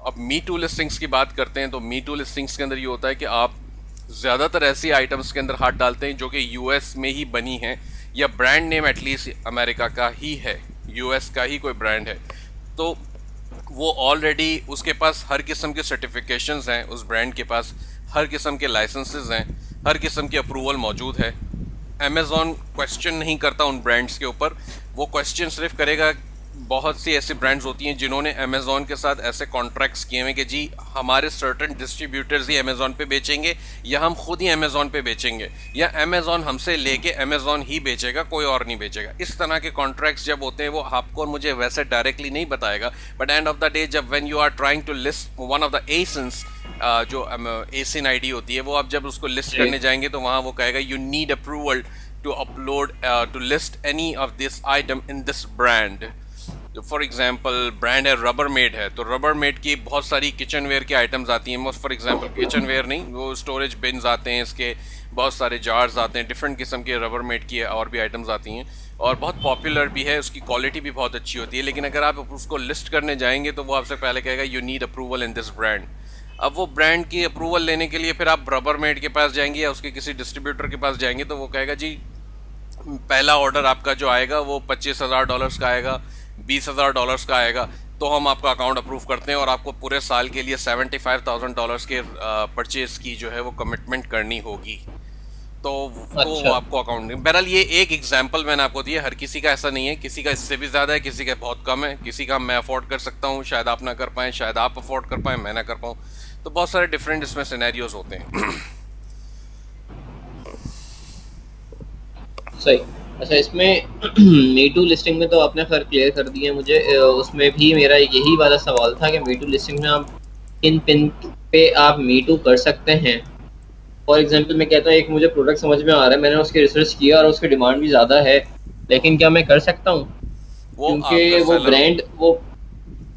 अब मी to listings की बात करते हैं तो मी टू लिस्टिंग्स के अंदर ये होता है कि आप ज़्यादातर ऐसी आइटम्स के अंदर हाथ डालते हैं जो कि यूएस में ही बनी हैं या ब्रांड नेम एटलीस्ट अमेरिका का ही है, यूएस का ही कोई ब्रांड है, तो वो ऑलरेडी उसके पास हर किस्म के सर्टिफिकेशंस हैं, उस ब्रांड के पास हर किस्म के लाइसेंसेस हैं, हर किस्म की अप्रूवल मौजूद है। अमेज़ॉन क्वेश्चन नहीं करता उन ब्रांड्स के ऊपर, वो क्वेश्चन सिर्फ करेगा, बहुत सी ऐसी ब्रांड्स होती हैं जिन्होंने अमेज़ॉन के साथ ऐसे कॉन्ट्रैक्ट्स किए हैं कि जी हमारे सर्टेन डिस्ट्रीब्यूटर्स ही अमेज़ॉन पे बेचेंगे या हम खुद ही अमेज़ॉन पे बेचेंगे या अमेज़ॉन हमसे लेके अमेज़ॉन ही बेचेगा, कोई और नहीं बेचेगा। इस तरह के कॉन्ट्रैक्ट्स जब होते हैं वो आपको और मुझे वैसे डायरेक्टली नहीं बताएगा, but end of the day जब when you are trying to list one of the ASINs, जो एसिन आईडी होती है, वो आप जब उसको लिस्ट करने जाएंगे तो वहाँ वो कहेगा you need approval to upload to list any of this item in this brand. For example brand है रबरमेड है, तो रबरमेड की बहुत सारी किचन वेयर की आइटम्स आती हैं। फॉर एग्जांपल किचन वेयर नहीं, वो स्टोरेज बिन्स आते हैं, इसके बहुत सारे जार्स आते हैं, डिफरेंट किस्म के रबरमेड की और भी आइटम्स आती हैं और बहुत पॉपुलर भी है, उसकी क्वालिटी भी बहुत अच्छी होती है। लेकिन अगर आप उसको लिस्ट करने जाएंगे तो वो आपसे पहले कहेगा you need approval in this brand. अब वो ब्रांड की अप्रूवल लेने के लिए फिर आप रबरमेड के पास जाएंगे या उसके किसी डिस्ट्रीब्यूटर के पास जाएंगे तो वो कहेगा जी पहला ऑर्डर आपका जो आएगा वो $25,000 का आएगा, $20,000 का आएगा, तो हम आपका अकाउंट अप्रूव करते हैं और आपको पूरे साल के लिए $75,000 के परचेज की जो है वो कमिटमेंट करनी होगी, तो वो आपको अकाउंट। बहरहाल ये एक एग्जांपल मैंने आपको दिया, हर किसी का ऐसा नहीं है, किसी का इससे भी ज़्यादा है, किसी का बहुत कम है, किसी का मैं अफोर्ड कर सकता हूँ, शायद आप ना कर पाएँ, शायद आप अफोर्ड कर पाएँ, मैं ना कर पाऊँ, तो बहुत सारे डिफरेंट इसमें सिनेरियोज होते हैं। सही। अच्छा, इसमें मीटू लिस्टिंग में तो आपने खैर क्लियर कर दिया मुझे। उसमें भी मेरा यही वाला सवाल था कि मीटू लिस्टिंग में आप किन पिन पे आप मीटू कर सकते हैं। फॉर एग्जांपल मैं कहता हूँ एक मुझे प्रोडक्ट समझ में आ रहा है, मैंने उसकी रिसर्च किया और उसकी डिमांड भी ज़्यादा है, लेकिन क्या मैं कर सकता हूँ? वो क्योंकि आपका वो सेलर, ब्रांड वो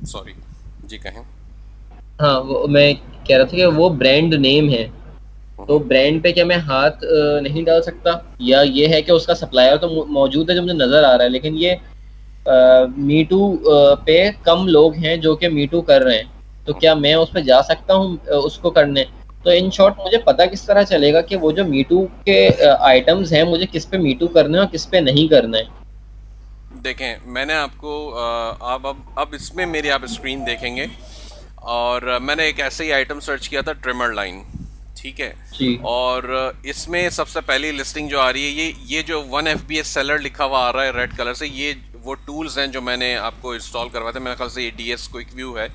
सॉरी जी कहें। हाँ, वो मैं कह रहा था कि वो ब्रांड नेम है, तो ब्रांड पे क्या मैं हाथ नहीं डाल सकता, या ये है कि उसका सप्लायर तो मौजूद है जो मुझे नज़र आ रहा है, लेकिन ये मीटू पे कम लोग हैं जो कि मीटू कर रहे हैं, तो क्या मैं उस पर जा सकता हूँ उसको करने? तो इन शॉर्ट मुझे पता किस तरह चलेगा कि वो जो मीटू के आइटम्स हैं मुझे किस पे मीटू करना है और किस पे नहीं करना है? देखें मैंने आपको अब इसमें मेरी आप स्क्रीन देखेंगे और मैंने एक ऐसे ही आइटम सर्च किया था, ट्रिमर लाइन, ठीक है। जी और इसमें सबसे पहली लिस्टिंग जो आ रही है, ये जो 1 FBS सेलर लिखा हुआ आ रहा है रेड कलर से, ये वो टूल्स हैं जो मैंने आपको इंस्टॉल करवाए थे, मेरे ख्याल से ये DS क्विक व्यू है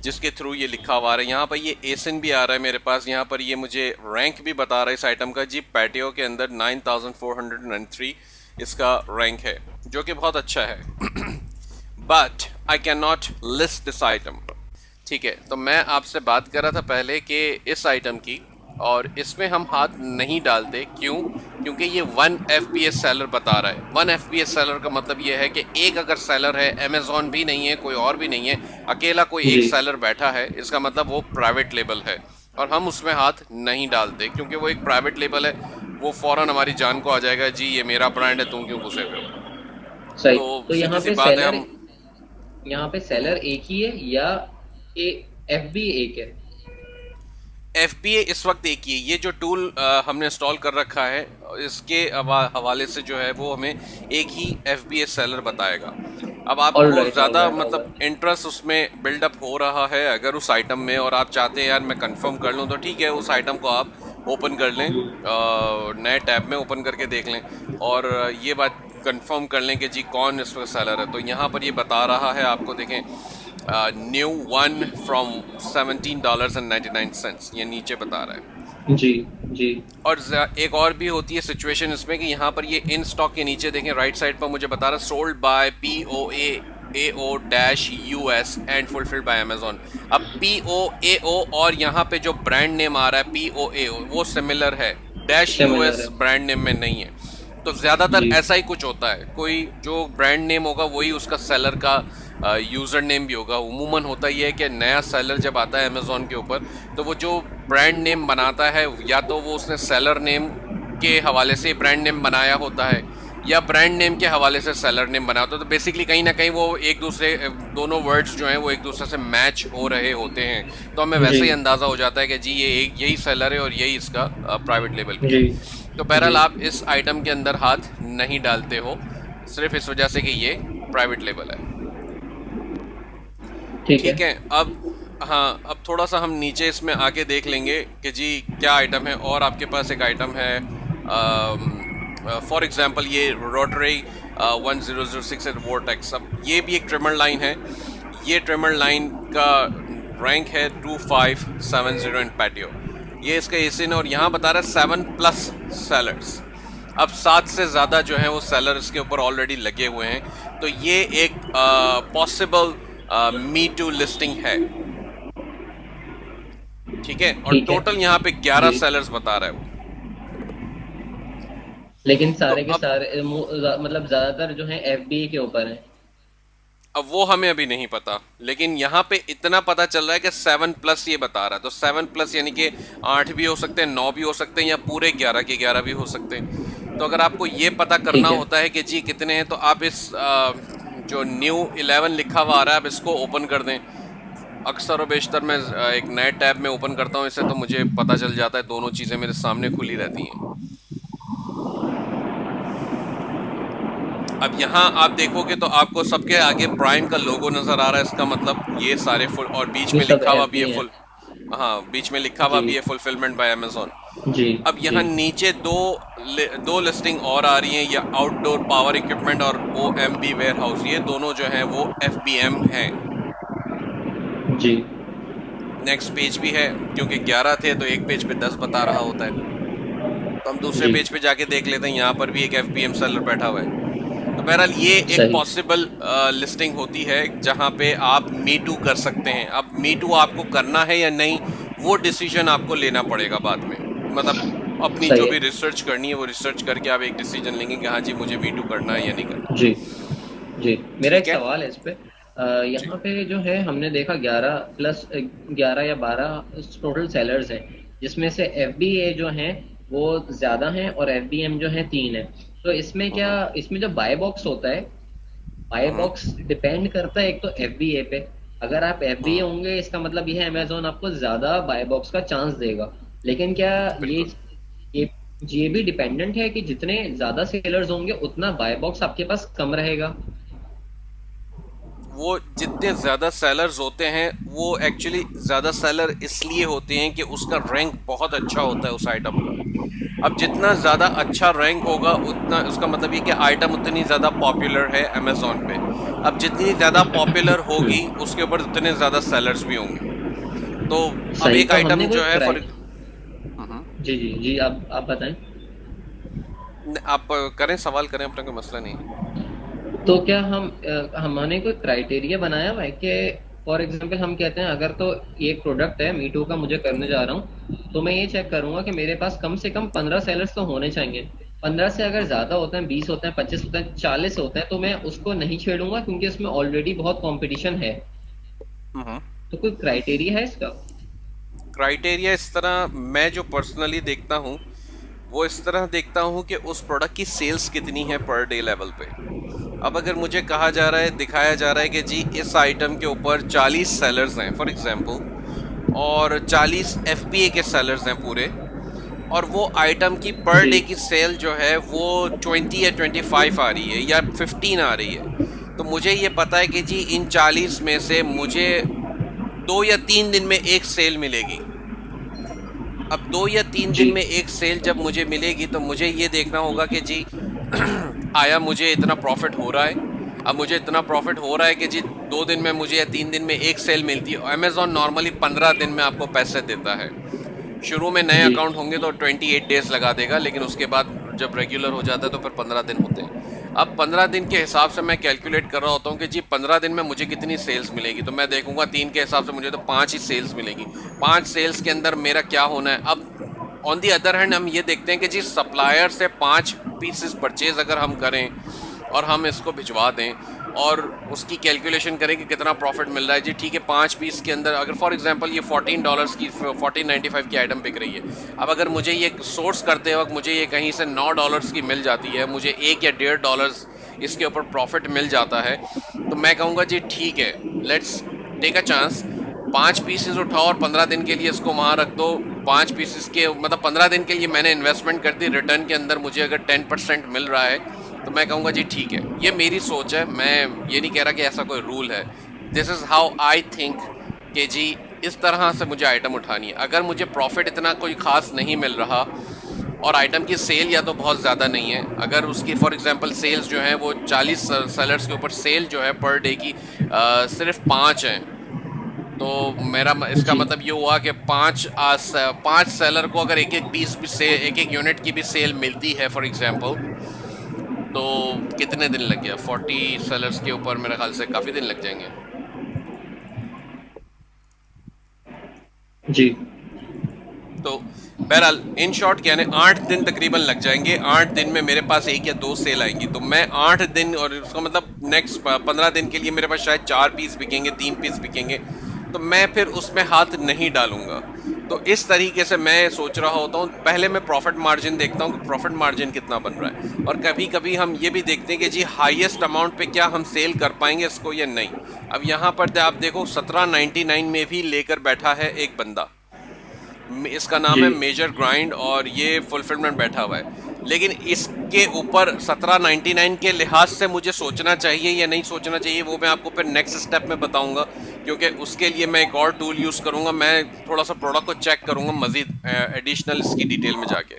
जिसके थ्रू ये लिखा हुआ आ रहा है। यहाँ पर ये एसिन भी आ रहा है मेरे पास, यहाँ पर ये मुझे रैंक भी बता रहा है इस आइटम का जी, पैटियो के अंदर 9403 इसका रैंक है, जो कि बहुत अच्छा है। But I can not list this item, ठीक है। तो मैं आपसे बात कर रहा था पहले कि इस आइटम की, और इसमें हम हाथ नहीं डालते, क्यों? क्योंकि ये 1 FBS सेलर बता रहा है। 1 FBS सेलर का मतलब ये है कि एक अगर सेलर है, अमेज़ॉन भी नहीं है, कोई और भी नहीं है, अकेला कोई एक जी सेलर बैठा है, इसका मतलब वो प्राइवेट लेबल है और हम उसमें हाथ नहीं डालते क्योंकि वो एक प्राइवेट लेबल है, वो फ़ौरन हमारी जान को आ जाएगा जी ये मेरा ब्रांड है, तुम क्यों घुसे हुए हो। सही। तो तो सीधी सी बात है, हम यहाँ पे सेलर एक ही है या FB एक है? FBA इस वक्त एक ही है। ये जो टूल हमने इंस्टॉल कर रखा है इसके हवाले से जो है वो हमें एक ही FBA सेलर बताएगा। अब आपको ऑलराइट ज़्यादा ऑलराइट मतलब ऑलराइट। इंटरेस्ट उसमें बिल्डअप हो रहा है अगर उस आइटम में, और आप चाहते हैं यार मैं कंफर्म कर लूँ, तो ठीक है, उस आइटम को आप ओपन कर लें, नए टैब में ओपन करके देख लें और ये बात कंफर्म कर लें कि जी कौन इसका सेलर है। तो यहाँ पर ये बता रहा है आपको, देखें, न्यू वन फ्रॉम $17.99, ये नीचे बता रहा है। जी जी और एक और भी होती है सिचुएशन इसमें कि यहाँ पर ये इन स्टॉक के नीचे देखें, राइट साइड पर मुझे बता रहा है sold by POAO-US and fulfilled by Amazon. अब POAO और यहाँ पे जो ब्रांड नेम आ रहा है POAO वो सिमिलर है, सिमिलर -US है। ब्रांड नेम में नहीं है। तो ज़्यादातर जी ऐसा ही कुछ होता है, कोई जो ब्रांड नेम होगा वही उसका सेलर का यूज़र नेम भी होगा। उमूमन होता ही है कि नया सेलर जब आता है अमेज़ॉन के ऊपर, तो वो जो ब्रांड नेम बनाता है या तो वो उसने सेलर नेम के हवाले से ब्रांड नेम बनाया होता है, या ब्रांड नेम के हवाले से सेलर नेम बना होता है। तो बेसिकली कहीं ना कहीं वो एक दूसरे, दोनों वर्ड्स जो हैं वो एक दूसरे से मैच हो रहे होते हैं, तो हमें जी वैसे ही अंदाज़ा हो जाता है कि जी ये एक यही सेलर है और यही इसका प्राइवेट लेबल भी जी है। तो बहरहाल जी। आप इस आइटम के अंदर हाथ नहीं डालते हो, सिर्फ इस वजह से कि ये प्राइवेट लेबल है। ठीक है। ठीक है। अब हाँ, अब थोड़ा सा हम नीचे इसमें आके देख लेंगे कि जी क्या आइटम है। और आपके पास एक आइटम है, फॉर एग्जांपल ये रोटरी 1006 वोर्टेक्स। अब ये भी एक ट्रिमर लाइन है। ये ट्रिमर लाइन का रैंक है 2570 इन पैटियो। ये इसका एसिन, और यहाँ बता रहा है 7+ सेलर्स। अब 7 से ज़्यादा जो है वो सेलर इसके ऊपर ऑलरेडी लगे हुए हैं। तो ये एक पॉसिबल मी टू लिस्टिंग है। ठीक है। और ठीक है। टोटल यहाँ पे 11 जी। सेलर्स बता रहा है वो। लेकिन तो सारे के अब सारे मतलब ज्यादातर जो है एफबीए के ऊपर है। वो हमें अभी नहीं पता, लेकिन यहाँ पे इतना पता चल रहा है कि 7+ ये बता रहा है। तो 7+ यानी कि 8 भी हो सकते हैं, 9 भी हो सकते हैं, या पूरे 11 के 11 भी हो सकते हैं। तो अगर आपको ये पता करना ठीक है। होता है कि जी कितने हैं, तो आप इस जो न्यू 11 लिखा हुआ आ रहा है, आप इसको ओपन कर दें। अक्सर और बेशतर मैं एक नए टैब में ओपन करता हूँ इसे, तो मुझे पता चल जाता है, दोनों चीज़ें मेरे सामने खुली रहती हैं। अब यहाँ आप देखोगे तो आपको सबके आगे प्राइम का लोगो नजर आ रहा है। इसका मतलब ये सारे फुल, और बीच ये में सब लिखा हुआ भी है एफबी है। फुल। हाँ, बीच में लिखा हुआ जी भी है फुलफिलमेंट बाय अमेजोन। जी अब जी। यहाँ नीचे दो लिस्टिंग और आ रही हैं, या आउटडोर पावर इक्विपमेंट और OMB वेयर हाउस। ये दोनों जो हैं वो FBM हैं। जी नेक्स्ट पेज भी है, क्योंकि 11 थे तो एक पेज पे 10 बता रहा होता है। तो हम दूसरे जी। पेज पे जाके देख लेते हैं, यहाँ पर भी एक FBM सेलर बैठा हुआ है। तो बहरहाल ये एक सही। पॉसिबल लिस्टिंग होती है जहां पे आप मी टू कर सकते हैं। अब मी टू आपको करना है या नहीं, वो डिसीजन आपको लेना पड़ेगा बाद में। मतलब अपनी सही जो है। भी रिसर्च करनी है वो रिसर्च करके आप एक डिसीजन लेंगे कि हाँ जी मुझे मी टू करना है या नहीं करना। जी जी। मेरा एक ठीक है सवाल है इस पे। जी। यहाँ पे जो है हमने देखा 11 या 12 टोटल सेलर्स हैं, जिसमें से एफबीए जो हैं वो ज्यादा हैं और एफबीएम जो है 3 है। तो इसमें क्या, हम्म इसमें जो बाय बॉक्स होता है, बाय हम्म बॉक्स डिपेंड करता है एक तो एफबीए पे। अगर आप एफबीए हम्म, होंगे इसका मतलब ये है अमेजोन आपको ज्यादा बाय बॉक्स का चांस देगा। लेकिन क्या बिल्कुल। ये ये भी डिपेंडेंट है कि जितने ज्यादा सेलर्स होंगे उतना बाय बॉक्स आपके पास कम रहेगा। वो जितने ज़्यादा सेलर्स होते हैं वो एक्चुअली ज़्यादा सेलर इसलिए होते हैं कि उसका रैंक बहुत अच्छा होता है उस आइटम का। अब जितना ज़्यादा अच्छा रैंक होगा उतना, उसका मतलब ये कि आइटम उतनी ज़्यादा पॉपुलर है अमेज़ॉन पे। अब जितनी ज़्यादा पॉपुलर होगी उसके ऊपर उतने ज़्यादा सेलर्स भी होंगे। तो अब सही। एक तो हमने आइटम कोई जो है क्राइ फॉर, जी जी जी, आप बताएं। आप करें, सवाल करें, अपना कोई मसला नहीं है। तो क्या हमने कोई क्राइटेरिया बनाया हुआ है कि फॉर एग्जांपल हम कहते हैं अगर तो ये एक प्रोडक्ट है मीटू का मुझे करने जा रहा हूँ, तो मैं ये चेक करूंगा कि मेरे पास कम से कम 15 सेलर्स तो होने चाहिए। 15 से अगर ज्यादा होते हैं, 20 होते हैं, 25 होते हैं, 40 होते हैं, तो मैं उसको नहीं छेड़ूंगा क्योंकि उसमें ऑलरेडी बहुत कंपटीशन है। हम्म तो कोई क्राइटेरिया है इसका? क्राइटेरिया इस तरह मैं जो पर्सनली देखता हूँ वो इस तरह देखता हूँ कि उस प्रोडक्ट की सेल्स कितनी है पर डे लेवल पे। अब अगर मुझे कहा जा रहा है, दिखाया जा रहा है कि जी इस आइटम के ऊपर 40 सेलर्स हैं फॉर एग्जांपल, और 40 FBA के सेलर्स हैं पूरे, और वो आइटम की पर जी डे की सेल जो है वो 20 या 25 आ रही है या 15 आ रही है, तो मुझे ये पता है कि जी इन 40 में से मुझे 2 या 3 दिन में एक सेल मिलेगी। अब 2 या 3 दिन जी में एक सेल जब मुझे मिलेगी तो मुझे ये देखना होगा कि जी आया मुझे इतना प्रॉफिट हो रहा है। अब मुझे इतना प्रॉफिट हो रहा है कि जी 2 दिन में मुझे या 3 दिन में एक सेल मिलती है। अमेज़ॉन नॉर्मली 15 दिन में आपको पैसे देता है। शुरू में नए जी अकाउंट होंगे तो 28 डेज लगा देगा, लेकिन उसके बाद जब रेगुलर हो जाता है तो फिर 15 दिन होते हैं। अब 15 दिन के हिसाब से मैं कैलकुलेट कर रहा होता हूँ कि जी 15 दिन में मुझे कितनी सेल्स मिलेगी। तो मैं देखूंगा 3 के हिसाब से मुझे तो 5 ही सेल्स मिलेगी। 5 सेल्स के अंदर मेरा क्या होना है। अब ऑन दी अदर हैंड हम ये देखते हैं कि जी सप्लायर से 5 पीसेस परचेज अगर हम करें और हम इसको भिजवा दें, और उसकी कैलकुलेशन करें कि कितना प्रॉफिट मिल रहा है। जी ठीक है, 5 पीस के अंदर अगर फॉर एग्जांपल ये $14 की 14.95 की आइटम बिक रही है, अब अगर मुझे ये सोर्स करते वक्त मुझे ये कहीं से $9 की मिल जाती है, मुझे 1 या $1.5 इसके ऊपर प्रॉफिट मिल जाता है, तो मैं कहूँगा जी ठीक है, let's take a chance. 5 pieces उठाओ और 15 दिन के लिए इसको वहाँ रख दो। 5 पीसेस के मतलब 15 दिन के लिए मैंने इन्वेस्टमेंट कर दी, रिटर्न के अंदर मुझे अगर 10% मिल रहा है तो मैं कहूँगा जी ठीक है। ये मेरी सोच है, मैं ये नहीं कह रहा कि ऐसा कोई रूल है। This is how I think कि जी इस तरह से मुझे आइटम उठानी है। अगर मुझे प्रॉफिट इतना कोई ख़ास नहीं मिल रहा और आइटम की सेल या तो बहुत ज़्यादा नहीं है, अगर उसकी फॉर एग्जांपल सेल्स जो हैं वो 40 सेलर्स के ऊपर सेल जो है पर डे की सिर्फ 5 हैं, तो मेरा इसका जी। मतलब ये हुआ कि 5 सेलर को अगर एक एक पीस भी से एक एक यूनिट की भी सेल मिलती है फॉर एग्जांपल, तो कितने दिन लग गया? 40 सेलर्स के ऊपर मेरे ख्याल से काफ़ी दिन लग जाएंगे। जी। तो बहरहाल इन शॉर्ट क्या है, 8 दिन तकरीबन लग जाएंगे। 8 दिन में मेरे पास 1 या 2 सेल आएंगी, तो मैं 8 दिन और उसका मतलब नेक्स्ट 15 दिन के लिए मेरे पास शायद 4 पीस बिकेंगे, 3 पीस बिकेंगे, तो मैं फिर उसमें हाथ नहीं डालूंगा। तो इस तरीके से मैं सोच रहा होता हूँ। पहले मैं प्रॉफिट मार्जिन देखता हूँ कि प्रॉफिट मार्जिन कितना बन रहा है, और कभी कभी हम ये भी देखते हैं कि जी हाईएस्ट अमाउंट पे क्या हम सेल कर पाएंगे इसको या नहीं। अब यहाँ पर आप देखो 1799 में भी लेकर बैठा है एक बंदा, इसका नाम जी। है मेजर ग्राइंड, और ये फुलफिलमेंट बैठा हुआ है। लेकिन इसके ऊपर 1799 के लिहाज से मुझे सोचना चाहिए या नहीं सोचना चाहिए, वो मैं आपको फिर नेक्स्ट स्टेप में बताऊंगा, क्योंकि उसके लिए मैं एक और टूल यूज़ करूंगा। मैं थोड़ा सा प्रोडक्ट को चेक करूंगा मज़ीद एडिशनल इसकी डिटेल में जाके।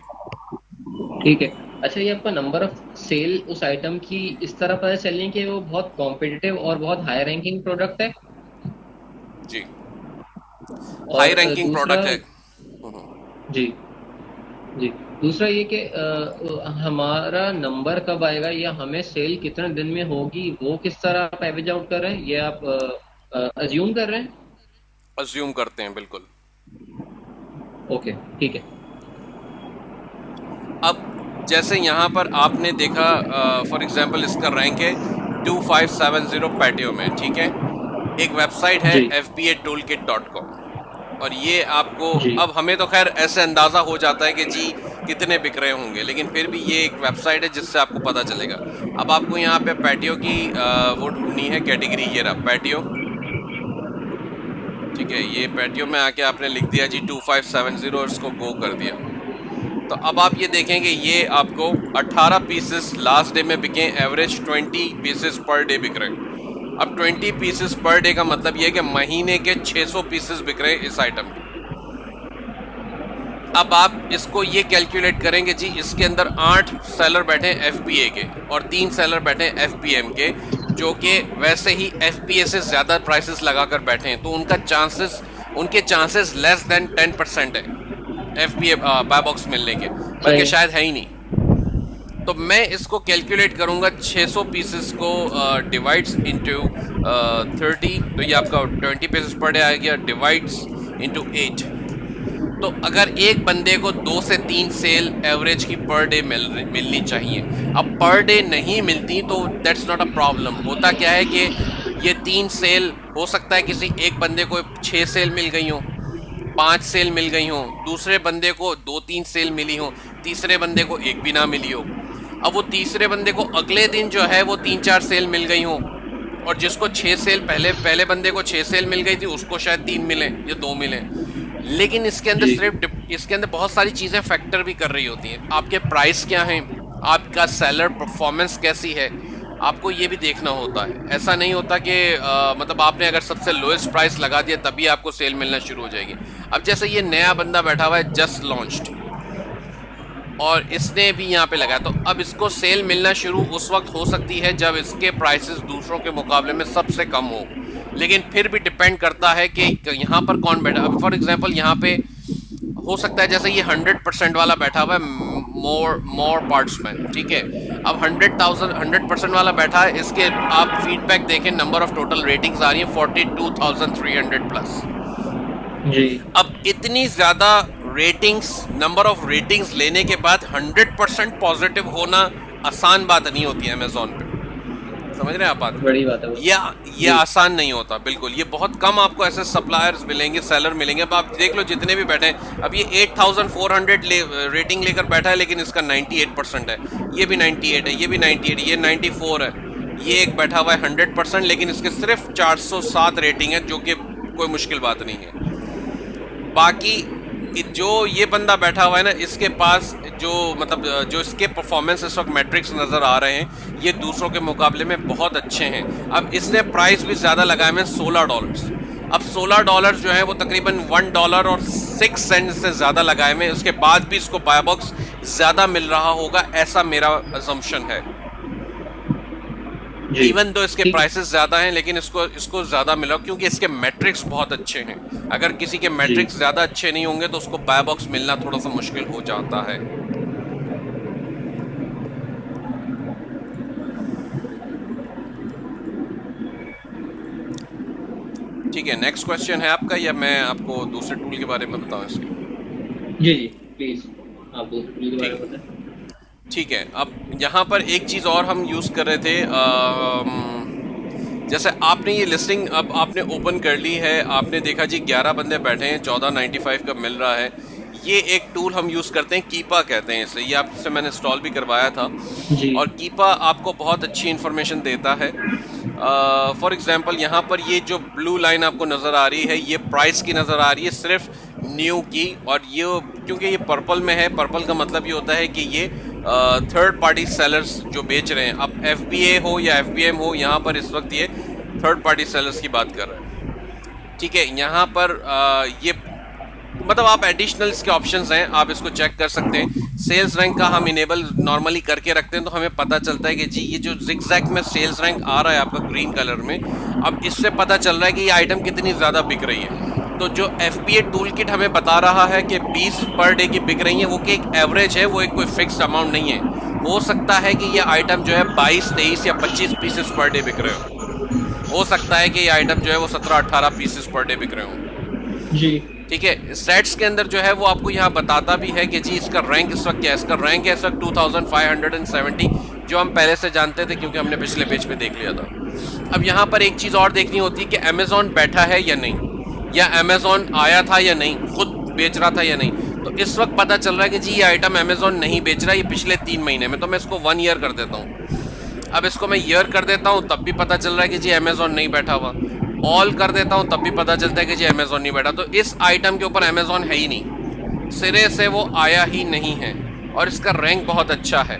ठीक है। अच्छा, ये आपका नंबर ऑफ सेल उस आइटम की इस तरह पता चलनी है कि वो बहुत कॉम्पिटिटिव और बहुत हाई रैंकिंग प्रोडक्ट है। जी, हाई और रैंकिंग दूसरा, प्रोडक्ट है। जी, जी, दूसरा ये कि हमारा नंबर कब आएगा या हमें सेल कितने दिन में होगी, वो किस तरह आप एवरेज आउट कर रहे हैं, ये आप अज्यूम कर रहे हैं? अज्यूम करते हैं बिल्कुल। ओके, ठीक है। अब जैसे यहाँ पर आपने देखा फॉर एग्जांपल इसका रैंक है 2570 पैटियो में, ठीक है। एक वेबसाइट है जी। fbatoolkit.com, और ये आपको, जी। अब हमें तो खैर ऐसे अंदाज़ा हो जाता है कि जी कितने बिक रहे होंगे, लेकिन फिर भी ये एक वेबसाइट है जिससे आपको पता चलेगा। अब आपको यहाँ पे पैटियो की वो ढूंढनी है कैटेगरी, ये रहा पैटियो, ठीक है। ये पैटियो में आके आपने लिख दिया जी 2570 और इसको गो कर दिया, तो अब आप ये देखेंगे ये आपको 18 पीसेस लास्ट डे में बिके, एवरेज 20 पीसेस पर डे बिक रहे हैं। अब 20 पीसेस पर डे का मतलब ये है कि महीने के 600 पीसेस बिक रहे हैं इस आइटम के। अब आप इसको ये कैलकुलेट करेंगे जी, इसके अंदर 8 सेलर बैठे हैं FBA के और 3 सेलर बैठे हैं FBM के, जो कि वैसे ही FBA से ज़्यादा प्राइसेस लगाकर बैठे हैं, तो उनके चांसेस लेस देन 10% है FBA बाय बॉक्स मिलने के, बल्कि सही। शायद है ही नहीं। तो मैं इसको कैलकुलेट करूंगा 600 पीसेस को डिवाइड्स इनटू 30, तो ये आपका 20 पीसेस पर डे आ गया, डिवाइड्स इनटू 8। तो अगर एक बंदे को 2 से 3 सेल एवरेज की पर डे मिलनी चाहिए। अब पर डे नहीं मिलती तो दैट्स नॉट अ प्रॉब्लम। होता क्या है कि ये 3 सेल हो सकता है किसी एक बंदे को 6 सेल मिल गई हो, 5 सेल मिल गई हो, दूसरे बंदे को 2-3 सेल मिली हो, तीसरे बंदे को एक भी ना मिली हो। अब वो तीसरे बंदे को अगले दिन जो है वो 3-4 सेल मिल गई हो, और जिसको 6 सेल पहले बंदे को 6 सेल मिल गई थी, उसको शायद 3 मिले या 2 मिले। लेकिन इसके अंदर इसके अंदर बहुत सारी चीज़ें फैक्टर भी कर रही होती हैं। आपके प्राइस क्या हैं, आपका सेलर परफॉर्मेंस कैसी है, आपको ये भी देखना होता है। ऐसा नहीं होता कि मतलब आपने अगर सबसे लोएस्ट प्राइस लगा दिया तभी आपको सेल मिलना शुरू हो जाएगी। अब जैसे ये नया बंदा बैठा हुआ है, जस्ट लॉन्च्ड, और इसने भी यहाँ पे लगाया, तो अब इसको सेल मिलना शुरू उस वक्त हो सकती है जब इसके प्राइसेस दूसरों के मुकाबले में सबसे कम हो। लेकिन फिर भी डिपेंड करता है कि यहाँ पर कौन बैठा। अब फॉर एग्जांपल यहाँ पे हो सकता है जैसे ये 100% वाला बैठा हुआ है, मोर पार्ट्स में, ठीक है। अब 100% वाला बैठा है, इसके आप फीडबैक देखें, नंबर ऑफ टोटल रेटिंग्स आ रही है 42,300 प्लस। जी। अब इतनी ज़्यादा रेटिंग्स, नंबर ऑफ रेटिंग्स लेने के बाद 100% पॉजिटिव होना आसान बात नहीं होती है अमेज़ॉन पे। समझ रहे हैं आप बात? बड़ी बात है वो। ये आसान नहीं होता बिल्कुल। ये बहुत कम आपको ऐसे सप्लायर्स मिलेंगे, सेलर मिलेंगे। अब आप देख लो जितने भी बैठे हैं, अब ये 8400 रेटिंग लेकर बैठा है, लेकिन इसका 98% है, ये भी 98 है, ये भी 98, ये 94 है। ये एक बैठा हुआ है 100%, लेकिन इसके सिर्फ 407 रेटिंग है, जो कि कोई मुश्किल बात नहीं है। बाकी जो ये बंदा बैठा हुआ है ना, इसके पास जो मतलब जो इसके परफॉर्मेंस इस वक्त मैट्रिक्स नज़र आ रहे हैं, ये दूसरों के मुकाबले में बहुत अच्छे हैं। अब इसने प्राइस भी ज़्यादा लगाए हुए $16। अब $16 जो है वो तकरीबन $1 और 6 सेंट से ज़्यादा लगाए हुए हैं। उसके बाद भी इसको बाय बॉक्स ज़्यादा मिल रहा होगा, ऐसा मेरा अजम्पशन है। इवन दो इसके प्राइसेस ज्यादा हैं, लेकिन इसको ज्यादा मिला क्योंकि इसके मैट्रिक्स बहुत अच्छे हैं। अगर किसी के मैट्रिक्स ज्यादा अच्छे नहीं होंगे तो उसको बाय बॉक्स मिलना थोड़ा सा मुश्किल हो जाता है। ठीक है, नेक्स्ट क्वेश्चन है आपका, या मैं आपको दूसरे टूल के बारे में बताऊं इसके? जी जी प्लीज, आप दूसरे टूल के बारे में बताएं। ठीक है, अब यहाँ पर एक चीज़ और हम यूज़ कर रहे थे, जैसे आपने ये लिस्टिंग अब आपने ओपन कर ली है, आपने देखा जी 11 बंदे बैठे हैं, 14.95 का मिल रहा है। ये एक टूल हम यूज़ करते हैं, कीपा कहते हैं इसे, ये आपसे मैंने इंस्टॉल भी करवाया था जी। और कीपा आपको बहुत अच्छी इन्फॉर्मेशन देता है। फॉर एग्जांपल यहाँ पर ये जो ब्लू लाइन आपको नज़र आ रही है, ये प्राइस की नज़र आ रही है सिर्फ न्यू की, और ये क्योंकि ये पर्पल में है, पर्पल का मतलब ये होता है कि ये थर्ड पार्टी सेलर्स जो बेच रहे हैं। अब FBA हो या FBM हो, यहाँ पर इस वक्त ये थर्ड पार्टी सेलर्स की बात कर रहे हैं। ठीक है, यहाँ पर ये मतलब आप एडिशनल इसके ऑप्शंस हैं, आप इसको चेक कर सकते हैं। सेल्स रैंक का हम इनेबल नॉर्मली करके रखते हैं, तो हमें पता चलता है कि जी ये जो जिगजैग में सेल्स रैंक आ रहा है आपका ग्रीन कलर में, अब इससे पता चल रहा है कि ये आइटम कितनी ज़्यादा बिक रही है। तो जो FBA टूल किट हमें बता रहा है कि 20 पर डे की बिक रही है, वो कि एक एवरेज है, वो एक कोई फिक्स्ड अमाउंट नहीं है। हो सकता है कि ये आइटम जो है 22, 23 या 25 पीसेस पर डे बिक रहे हो सकता है कि ये आइटम जो है वो 17, 18 पीसेस पर डे बिक रहे हो जी। ठीक है, स्टैट्स के अंदर जो है वो आपको यहाँ बताता भी है कि जी इसका रैंक इस वक्त क्या है। इसका रैंक है इस वक्त 2570, जो हम पहले से जानते थे क्योंकि हमने पिछले पेज पे देख लिया था। अब यहाँ पर एक चीज़ और देखनी होती है कि अमेज़ॉन बैठा है या नहीं, या अमेज़ॉन आया था या नहीं, खुद बेच रहा था या नहीं। तो इस वक्त पता चल रहा है कि जी ये आइटम अमेज़ॉन नहीं बेच रहा है, ये पिछले 3 महीने में। तो मैं इसको 1 ईयर कर देता हूँ। अब इसको मैं ईयर कर देता हूँ, तब भी पता चल रहा है कि जी अमेज़ॉन नहीं बैठा हुआ। ऑल कर देता हूँ, तब भी पता चलता है कि जी अमेज़ॉन नहीं बैठा। तो इस आइटम के ऊपर अमेज़ॉन है ही नहीं, सिरे से वो आया ही नहीं है, और इसका रैंक बहुत अच्छा है।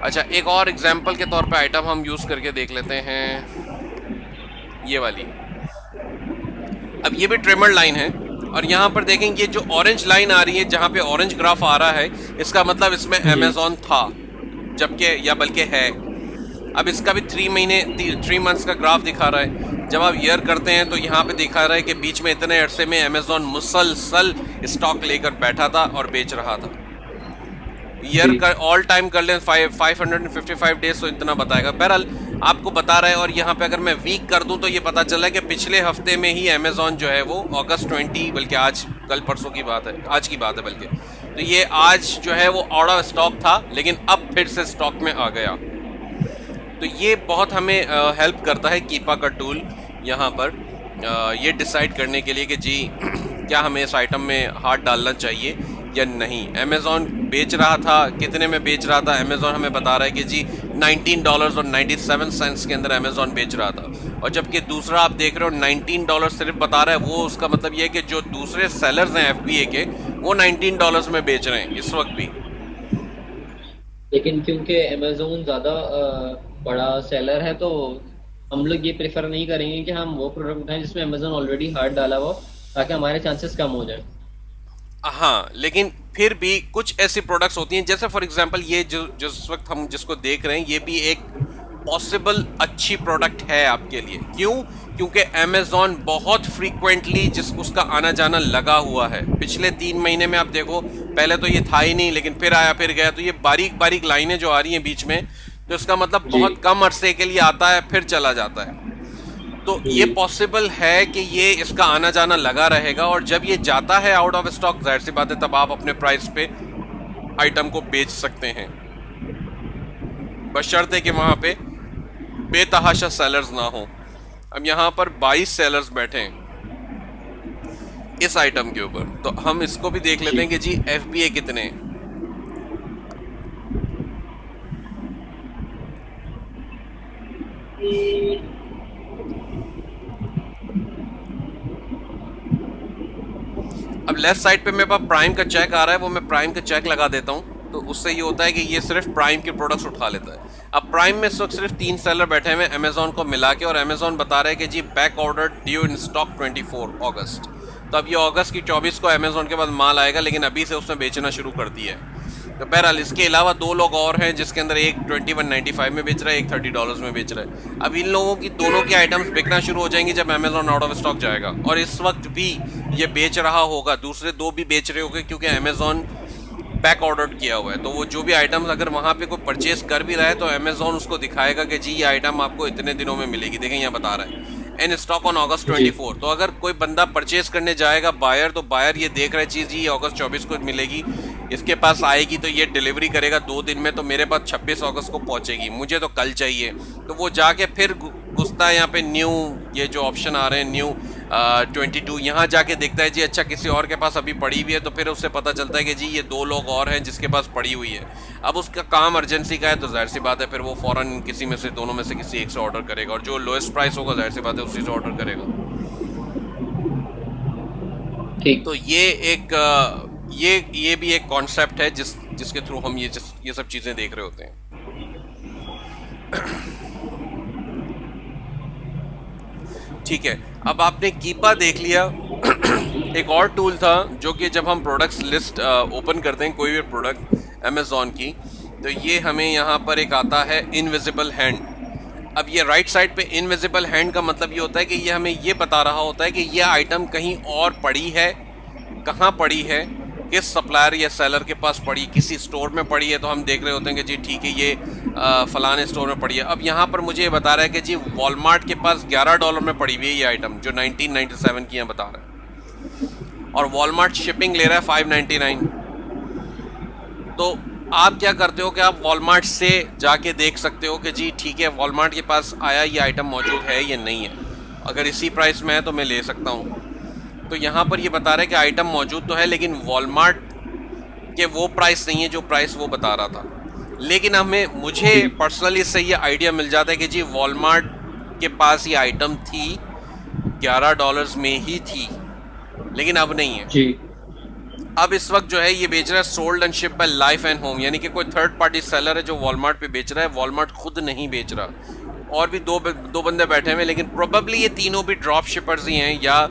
अच्छा, एक और एग्जाम्पल के तौर पर आइटम हम यूज़ करके देख लेते हैं, ये वाली। अब ये भी ट्रिमर लाइन है, और यहाँ पर देखें ये जो ऑरेंज लाइन आ रही है, जहाँ पे ऑरेंज ग्राफ आ रहा है, इसका मतलब इसमें अमेज़ॉन था, जबकि या बल्कि है। अब इसका भी 3 मंथ्स का ग्राफ दिखा रहा है। जब आप ईयर करते हैं तो यहाँ पे दिखा रहा है कि बीच में इतने अरसे में अमेज़ॉन मुसलसल स्टॉक लेकर बैठा था और बेच रहा था। ईयर कर ऑल टाइम कर लें 555 डेज, तो इतना बताएगा। बहरहाल आपको बता रहा है। और यहाँ पे अगर मैं वीक कर दूं तो ये पता चला है कि पिछले हफ्ते में ही अमेज़ॉन जो है वो अगस्त 20, बल्कि आज कल परसों की बात है, आज की बात है बल्कि, तो ये आज जो है वो आउट ऑफ स्टॉक था, लेकिन अब फिर से स्टॉक में आ गया। तो ये बहुत हमें हेल्प करता है कीपा का टूल यहाँ पर ये डिसाइड करने के लिए कि जी क्या हमें इस आइटम में हाथ डालना चाहिए या नहीं। अमेज़ॉन बेच रहा था, कितने में बेच रहा था? अमेज़ॉन हमें बता रहा है कि जी $19.97 के अंदर अमेज़ॉन बेच रहा था, और जबकि दूसरा आप देख रहे हो $19 सिर्फ बता रहा है। वो उसका मतलब ये है कि जो दूसरे सेलर्स हैं FBA के, वो $19 में बेच रहे हैं इस वक्त भी। लेकिन क्योंकि अमेज़ॉन ज़्यादा बड़ा सेलर है, तो हम लोग ये प्रेफर नहीं करेंगे कि हम वो प्रोडक्ट उठाएं जिसमें अमेज़ॉन ऑलरेडी हाथ डाला हो, ताकि हमारे चांसेस कम हो जाए। हाँ, लेकिन फिर भी कुछ ऐसी प्रोडक्ट्स होती हैं, जैसे फॉर एग्जांपल ये जो जिस वक्त हम जिसको देख रहे हैं, ये भी एक पॉसिबल अच्छी प्रोडक्ट है आपके लिए। क्यों? क्योंकि अमेज़ॉन बहुत फ्रीक्वेंटली उसका आना जाना लगा हुआ है। पिछले 3 महीने में आप देखो, पहले तो ये था ही नहीं, लेकिन फिर आया फिर गया। तो ये बारीक बारीक लाइनें जो आ रही हैं बीच में, तो इसका मतलब बहुत कम अरसे के लिए आता है फिर चला जाता है। तो ये पॉसिबल है कि ये इसका आना जाना लगा रहेगा, और जब ये जाता है आउट ऑफ स्टॉक, जाहिर सी बात है तब आप अपने प्राइस पे आइटम को बेच सकते हैं, बशर्ते कि वहाँ पे बेतहाशा सेलर्स ना हो। अब यहाँ पर 22 सेलर्स बैठे हैं इस आइटम के ऊपर, तो हम इसको भी देख लेते जी हैं कि जी FBA कितने हैं। अब लेफ्ट साइड पे मेरे पास प्राइम का चेक आ रहा है, वो मैं प्राइम का चेक लगा देता हूँ, तो उससे ये होता है कि ये सिर्फ प्राइम के प्रोडक्ट्स उठा लेता है। अब प्राइम में इस वक्त सिर्फ 3 सेलर बैठे हुए हैं अमेजोन को मिला के, और अमेजोन बता रहा है कि जी back order due in stock 24 अगस्त। तो अब ये अगस्त की 24 को अमेजोन के पास माल आएगा, लेकिन अभी से उसने बेचना शुरू कर दिया है। तो बहरहाल इसके अलावा 2 लोग और हैं, जिसके अंदर एक 21.95 में बेच रहा है, एक $30 में बेच रहा है। अब इन लोगों की दोनों की आइटम्स बिकना शुरू हो जाएंगी जब अमेजोन आउट ऑफ स्टॉक जाएगा, और इस वक्त भी ये बेच रहा होगा, दूसरे 2 भी बेच रहे होंगे, क्योंकि अमेजोन बैक ऑर्डर किया हुआ है। तो वो जो भी आइटम्स अगर वहाँ पे कोई परचेज कर भी रहा है, तो अमेजोन उसको दिखाएगा कि जी ये आइटम आपको इतने दिनों में मिलेगी। देखें यहाँ बता रहा है इन स्टॉक ऑन अगस्त 24। तो अगर कोई बंदा परचेज करने जाएगा बायर, तो बायर ये देख रहा है चीज़ ये अगस्त 24 को मिलेगी, इसके पास आएगी, तो ये डिलीवरी करेगा 2 दिन में, तो मेरे पास 26 अगस्त को पहुंचेगी, मुझे तो कल चाहिए। तो वो जाके फिर घुसता है यहाँ पे न्यू, ये जो ऑप्शन आ रहे हैं न्यू 22, यहाँ जाके देखता है जी अच्छा किसी और के पास अभी पड़ी हुई है, तो फिर उससे पता चलता है कि जी ये 2 लोग और हैं जिसके पास पड़ी हुई है। अब उसका काम अर्जेंसी का है, तो जाहिर सी बात है फिर वो फ़ौरन किसी में से दोनों में से किसी एक से ऑर्डर करेगा, और जो लोएस्ट प्राइस होगा जाहिर सी बात है उसी से ऑर्डर करेगा। ठीक। तो ये एक ये भी एक कॉन्सेप्ट है जिसके थ्रू हम ये सब चीज़ें देख रहे होते हैं। ठीक है, अब आपने कीपा देख लिया। एक और टूल था जो कि जब हम प्रोडक्ट्स लिस्ट ओपन करते हैं कोई भी प्रोडक्ट अमेज़ॉन की, तो ये हमें यहाँ पर एक आता है इनविजिबल हैंड। अब ये राइट साइड पे इनविजिबल हैंड का मतलब ये होता है कि ये हमें ये बता रहा होता है कि ये आइटम कहीं और पड़ी है, कहाँ पड़ी है, किस सप्लायर या सेलर के पास पड़ी, किसी स्टोर में पड़ी है, तो हम देख रहे होते हैं कि जी ठीक है ये फलाने स्टोर में पड़ी है। अब यहाँ पर मुझे ये बता रहा है कि जी वॉलमार्ट के पास $11 में पड़ी हुई है ये आइटम, जो 1997 की है बता रहा है, और वॉलमार्ट शिपिंग ले रहा है 599। तो आप क्या करते हो कि आप वॉलमार्ट से जाके देख सकते हो कि जी ठीक है वॉलमार्ट के पास आया ये आइटम मौजूद है या नहीं है, अगर इसी प्राइस में है तो मैं ले सकता हूँ। तो यहाँ पर ये बता रहा है कि आइटम मौजूद तो है, लेकिन वॉलमार्ट के वो प्राइस नहीं है जो प्राइस वो बता रहा था। लेकिन मुझे पर्सनली इससे ये आइडिया मिल जाता है कि जी वॉलमार्ट के पास ये आइटम थी, $11 में ही थी, लेकिन अब नहीं है जी। अब इस वक्त जो है ये बेच रहा है sold and ship bye life and home, यानी कि कोई थर्ड पार्टी सेलर है जो वॉलमार्ट पे बेच रहा है, वॉलमार्ट खुद नहीं बेच रहा। और भी दो बंदे बैठे हुए, लेकिन प्रोबेबली ये तीनों भी ड्रॉप शिपर्स ही हैं, या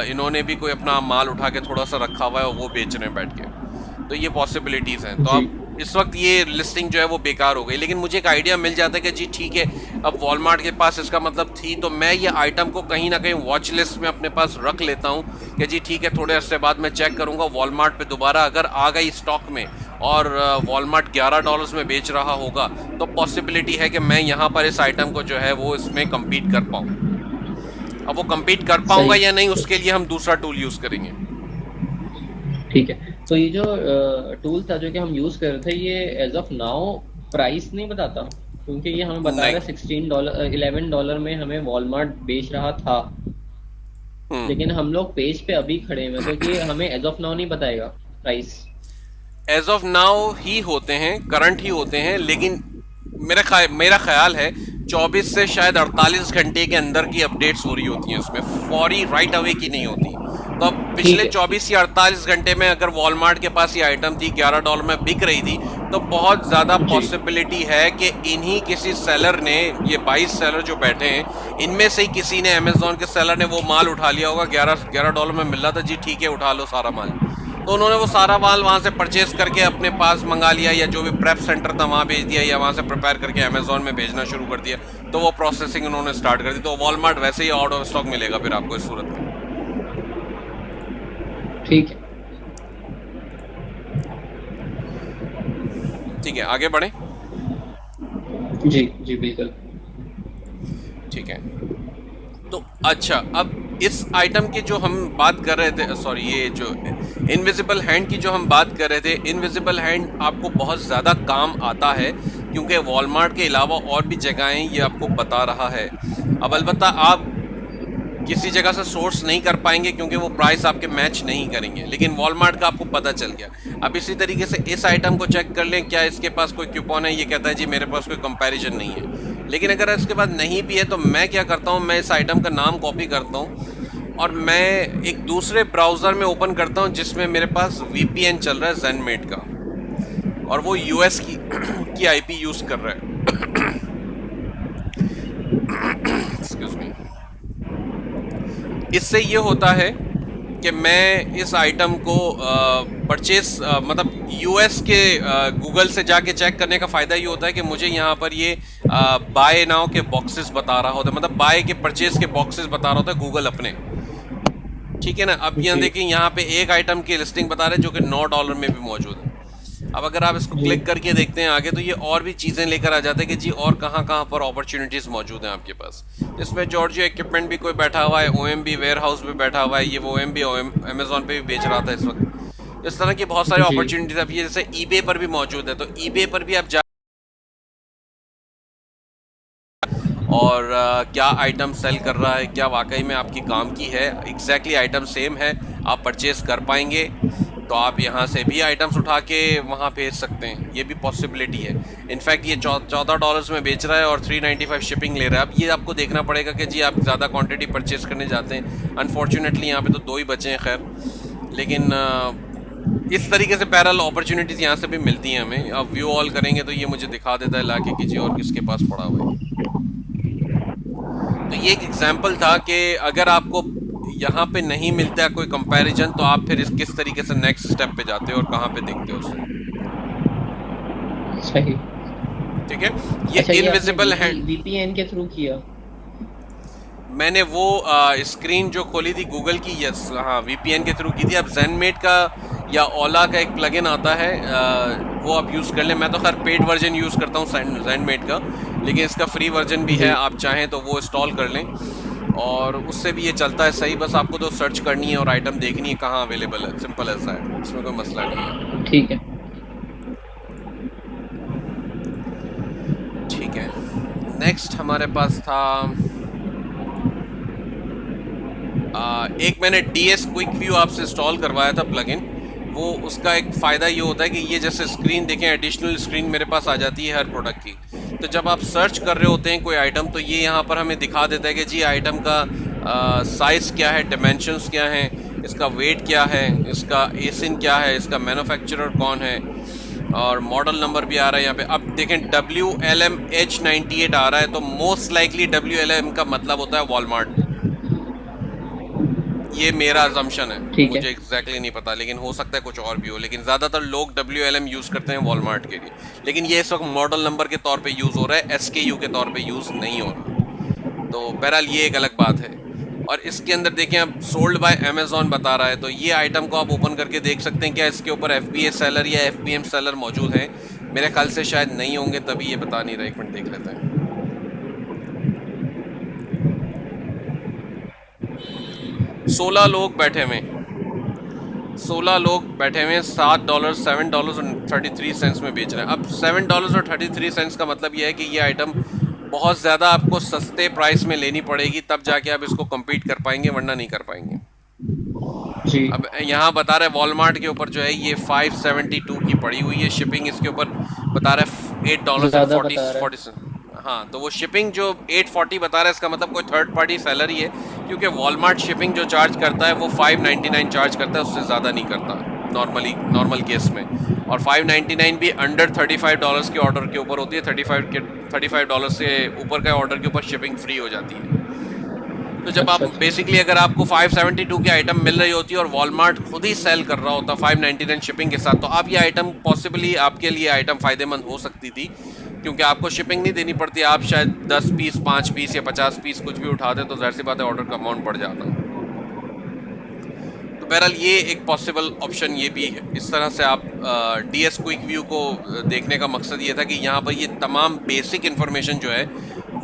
इन्होंने भी कोई अपना माल उठा के थोड़ा सा रखा हुआ है और वो बेच रहे हैं बैठ के। तो ये पॉसिबिलिटीज़ हैं। तो अब इस वक्त ये लिस्टिंग जो है वो बेकार हो गई, लेकिन मुझे एक आइडिया मिल जाता है कि जी ठीक है अब वॉलमार्ट के पास इसका मतलब थी, तो मैं ये आइटम को कहीं ना कहीं वॉच लिस्ट में अपने पास रख लेता हूँ कि जी ठीक है थोड़े अर्से बाद मैं चेक करूँगा वॉलमार्ट पे दोबारा अगर आ गई स्टॉक में और वॉलमार्ट $11 में बेच रहा होगा, तो पॉसिबिलिटी है कि मैं यहाँ पर इस आइटम को जो है वो इसमें कम्पीट कर पाऊँ। अब वो कम्पीट कर पाऊँगा या नहीं, उसके लिए हम दूसरा टूल यूज़ करेंगे। ठीक है, तो ये जो टूल था जो कि हम यूज कर रहे थे, ये एज ऑफ नाउ प्राइस नहीं बताता, क्योंकि ये हमें बता रहा है $11 में हमें वॉलमार्ट बेच रहा था, लेकिन हम लोग पेज पे अभी खड़े हैं, तो ये हमें एज ऑफ नाउ नहीं बताएगा प्राइस। एज ऑफ नाउ ही होते हैं, करंट ही होते हैं, लेकिन मेरा ख्याल है 24 से शायद 48 घंटे के अंदर की अपडेट्स हो रही होती हैं उसमें, फौरी राइट अवे की नहीं होती। तो अब पिछले 24 या 48 घंटे में अगर वॉलमार्ट के पास ये आइटम थी, $11 में बिक रही थी, तो बहुत ज़्यादा पॉसिबिलिटी है कि इन्हीं किसी सेलर ने, ये 22 सेलर जो बैठे हैं, इनमें से ही किसी ने, अमेजोन के सेलर ने वो माल उठा लिया होगा। $11 में मिल रहा था, जी ठीक है उठा लो सारा माल, तो उन्होंने वो सारा माल वहाँ से परचेज करके अपने पास मंगा लिया, या जो भी प्रेप सेंटर था वहाँ भेज दिया, या वहाँ से प्रिपेयर करके अमेजोन में भेजना शुरू कर दिया, तो वो प्रोसेसिंग उन्होंने स्टार्ट कर दी। तो वॉलमार्ट वैसे ही आउट ऑफ स्टॉक मिलेगा फिर आपको इस सूरत में। ठीक है, ठीक है, आगे बढ़े। जी जी बिल्कुल। ठीक है, तो अच्छा अब इस आइटम की जो हम बात कर रहे थे, सॉरी ये जो इनविजिबल हैंड की जो हम बात कर रहे थे, इनविजिबल हैंड आपको बहुत ज़्यादा काम आता है क्योंकि वॉलमार्ट के अलावा और भी जगहें ये आपको बता रहा है। अब अलबत्ता आप किसी जगह से सोर्स नहीं कर पाएंगे क्योंकि वो प्राइस आपके मैच नहीं करेंगे, लेकिन वॉलमार्ट का आपको पता चल गया। अब इसी तरीके से इस आइटम को चेक कर लें, क्या इसके पास कोई कूपन है? ये कहता है जी मेरे पास कोई कंपैरिजन नहीं है। लेकिन अगर इसके पास नहीं भी है तो मैं क्या करता हूँ, मैं इस आइटम का नाम कॉपी करता हूँ और मैं एक दूसरे ब्राउज़र में ओपन करता हूँ जिसमें मेरे पास VPN चल रहा है ज़ेनमेट का, और वो US की IP यूज़ कर रहा है। Excuse me. इससे ये होता है कि मैं इस आइटम को परचेस मतलब यूएस के गूगल से जाके चेक करने का फ़ायदा ये होता है कि मुझे यहाँ पर ये बाय नाउ के बॉक्सेस बता रहा होता है, मतलब बाय के परचेस के बॉक्सेस बता रहा होता है गूगल अपने। ठीक है ना। अब यहाँ देखिए, यहाँ पे एक आइटम की लिस्टिंग बता रहे हैं जो कि $9 में भी मौजूद है। अब अगर आप इसको क्लिक करके देखते हैं आगे, तो ये और भी चीज़ें लेकर आ जाते हैं कि जी और कहाँ कहाँ पर अपॉर्चुनिटीज़ मौजूद हैं आपके पास। इसमें जॉर्जियो इक्विपमेंट भी कोई बैठा हुआ है, OMB वेयर हाउस भी बैठा हुआ है, ये वो OMB अमेजोन पे भी बेच रहा था इस वक्त। इस तरह की बहुत सारी अपॉर्चुनिटीज़ अब ये जैसे eBay पर भी मौजूद है, तो eBay पर भी आप जा और क्या आइटम सेल कर रहा है, क्या वाकई में आपकी काम की है, एग्जैक्टली आइटम सेम है, आप परचेस कर पाएंगे तो आप यहाँ से भी आइटम्स उठा के वहाँ भेज सकते हैं। ये भी पॉसिबिलिटी है। इनफैक्ट ये $14 में बेच रहा है और 395 शिपिंग ले रहा है। अब ये आपको देखना पड़ेगा कि जी आप ज़्यादा क्वांटिटी परचेस करने जाते हैं। अनफॉर्चुनेटली यहाँ पे तो 2 ही बचे हैं खैर, लेकिन इस तरीके से पैरेलल अपॉर्चुनिटीज़ यहाँ से भी मिलती हैं हमें। अब व्यू ऑल करेंगे तो ये मुझे दिखा देता है लाके कि जी और किसके पास पड़ा हुआ है। तो ये एक एग्जाम्पल था कि अगर आपको यहाँ पे नहीं मिलता है कोई कंपैरिजन, तो आप फिर किस तरीके से नेक्स्ट स्टेप पे जाते हो और कहाँ पे देखते हो उसे। सही। ठीक है। ये इनविजिबल है। VPN के थ्रू किया मैंने वो स्क्रीन जो खोली थी गूगल की, यस हाँ, VPN के थ्रू की थी। अब ज़ेनमेट का या ओला का एक प्लगइन आता है, वो आप यूज़ कर लें। मैं तो खैर पेड वर्जन यूज़ करता हूँ ज़ेनमेट का, लेकिन इसका फ्री वर्जन भी है, आप चाहें तो वो इंस्टॉल कर लें और उससे भी ये चलता है सही। बस आपको तो सर्च करनी है और आइटम देखनी है कहाँ अवेलेबल है, सिंपल एज दैट, इसमें कोई मसला नहीं है। ठीक है। ठीक है, नेक्स्ट हमारे पास था एक मैंने DS क्विक व्यू आपसे इंस्टॉल करवाया था प्लगइन। वो उसका एक फ़ायदा ये होता है कि ये जैसे स्क्रीन देखें, एडिशनल स्क्रीन मेरे पास आ जाती है हर प्रोडक्ट की। तो जब आप सर्च कर रहे होते हैं कोई आइटम, तो ये यहाँ पर हमें दिखा देता है कि जी आइटम का साइज़ क्या है, डायमेंशंस क्या हैं, इसका वेट क्या है, इसका एसिन क्या है, इसका मैन्युफैक्चरर कौन है, और मॉडल नंबर भी आ रहा है यहाँ पे। अब देखें WLM H98 आ रहा है, तो मोस्ट लाइकली WLM का मतलब होता है वॉलमार्ट। ये मेरा अजम्पशन है, मुझे एग्जैक्टली नहीं पता, लेकिन हो सकता है कुछ और भी हो, लेकिन ज़्यादातर लोग WLM यूज़ करते हैं वॉलमार्ट के लिए। लेकिन ये इस वक्त मॉडल नंबर के तौर पे यूज़ हो रहा है, SKU के तौर पे यूज़ नहीं हो रहा। तो बहरहाल ये एक अलग बात है। और इसके अंदर देखें, अब सोल्ड बाय अमेजोन बता रहा है, तो ये आइटम को आप ओपन करके देख सकते हैं क्या इसके ऊपर FBA सेलर या FBM सेलर मौजूद हैं। मेरे ख्याल से शायद नहीं होंगे, तभी ये बता नहीं रहा। एक मिनट देख लेते हैं। 16 लोग बैठे हुए हैं, 16 लोग बैठे हुए हैं, $7 $7.33 में बेच रहे हैं। अब $7.33 का मतलब ये है कि ये आइटम बहुत ज़्यादा आपको सस्ते प्राइस में लेनी पड़ेगी, तब जाके आप इसको compete कर पाएंगे, वरना नहीं कर पाएंगे जी। अब यहाँ बता रहे वॉलमार्ट के ऊपर जो है ये 572 की पड़ी हुई है। शिपिंग इसके ऊपर बता रहा है $8.40। हाँ, तो वो शिपिंग जो 840 बता रहा है, इसका मतलब कोई थर्ड पार्टी सेलर ही है, क्योंकि वॉलमार्ट शिपिंग जो चार्ज करता है वो 599 चार्ज करता है, उससे ज़्यादा नहीं करता नॉर्मल केस में। और 599 भी अंडर $35 के ऑर्डर के ऊपर होती है। $35 से ऊपर का ऑर्डर के ऊपर शिपिंग फ्री हो जाती है। तो जब आप बेसिकली अगर आपको 572 की आइटम मिल रही होती है और वॉलमार्ट खुद ही सेल कर रहा होता 599 शिपिंग के साथ, तो आप ये आइटम पॉसिबली आपके लिए आइटम फ़ायदेमंद हो सकती थी, क्योंकि आपको शिपिंग नहीं देनी पड़ती। आप शायद 10 पीस, 5 पीस या 50 पीस कुछ भी उठाते तो ज़ाहिर सी बात है ऑर्डर का अमाउंट बढ़ जाता। तो बहरहाल ये एक पॉसिबल ऑप्शन ये भी है। इस तरह से आप DS क्विक व्यू को देखने का मकसद ये था कि यहाँ पर ये तमाम बेसिक इन्फॉर्मेशन जो है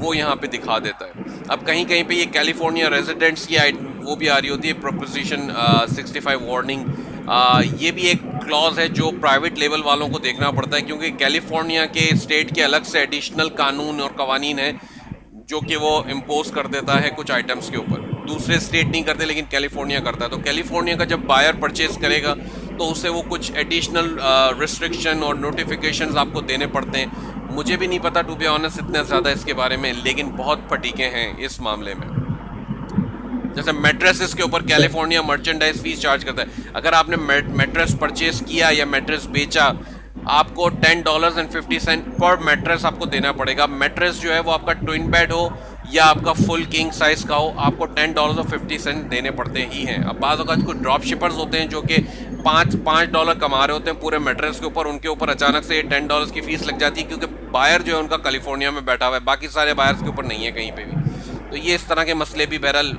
वो यहाँ पे दिखा देता है। अब कहीं कहीं पे ये कैलिफोर्निया रेजिडेंट्स की वो भी आ रही होती है, प्रोपोजिशन 65 वार्निंग ये भी एक क्लॉज है जो प्राइवेट लेवल वालों को देखना पड़ता है, क्योंकि कैलिफोर्निया के स्टेट के अलग से एडिशनल कानून और कवानीन है जो कि वो इम्पोज कर देता है कुछ आइटम्स के ऊपर। दूसरे स्टेट नहीं करते लेकिन कैलिफोर्निया करता है। तो कैलिफोर्निया का जब बायर परचेज करेगा तो उसे वो कुछ एडिशनल रिस्ट्रिक्शन और नोटिफिकेशंस आपको देने पड़ते हैं। मुझे भी नहीं पता टू बी ऑनेस्ट इतना ज़्यादा इसके बारे में, लेकिन बहुत फटीके हैं इस मामले में। जैसे मैट्रेसेस के ऊपर कैलिफोर्निया मर्चेंडाइज फीस चार्ज करता है। अगर आपने मैट्रेस परचेज किया या मैट्रेस बेचा, आपको $10.50 पर मैट्रेस आपको देना पड़ेगा। मैट्रेस जो है वो आपका ट्विन बेड हो या आपका फुल किंग साइज का हो, आपको $10.50 देने पड़ते ही हैं। अब बाज़ औक़ात कुछ ड्रॉप शिपर्स होते हैं जो कि $5 कमा रहे होते हैं पूरे मैट्रेस के ऊपर, उनके ऊपर अचानक से $10 की फ़ीस लग जाती है, क्योंकि बायर जो है उनका कैलिफोर्निया में बैठा हुआ है, बाकी सारे बायर्स के ऊपर नहीं है कहीं पे भी। तो ये इस तरह के मसले भी बहरहाल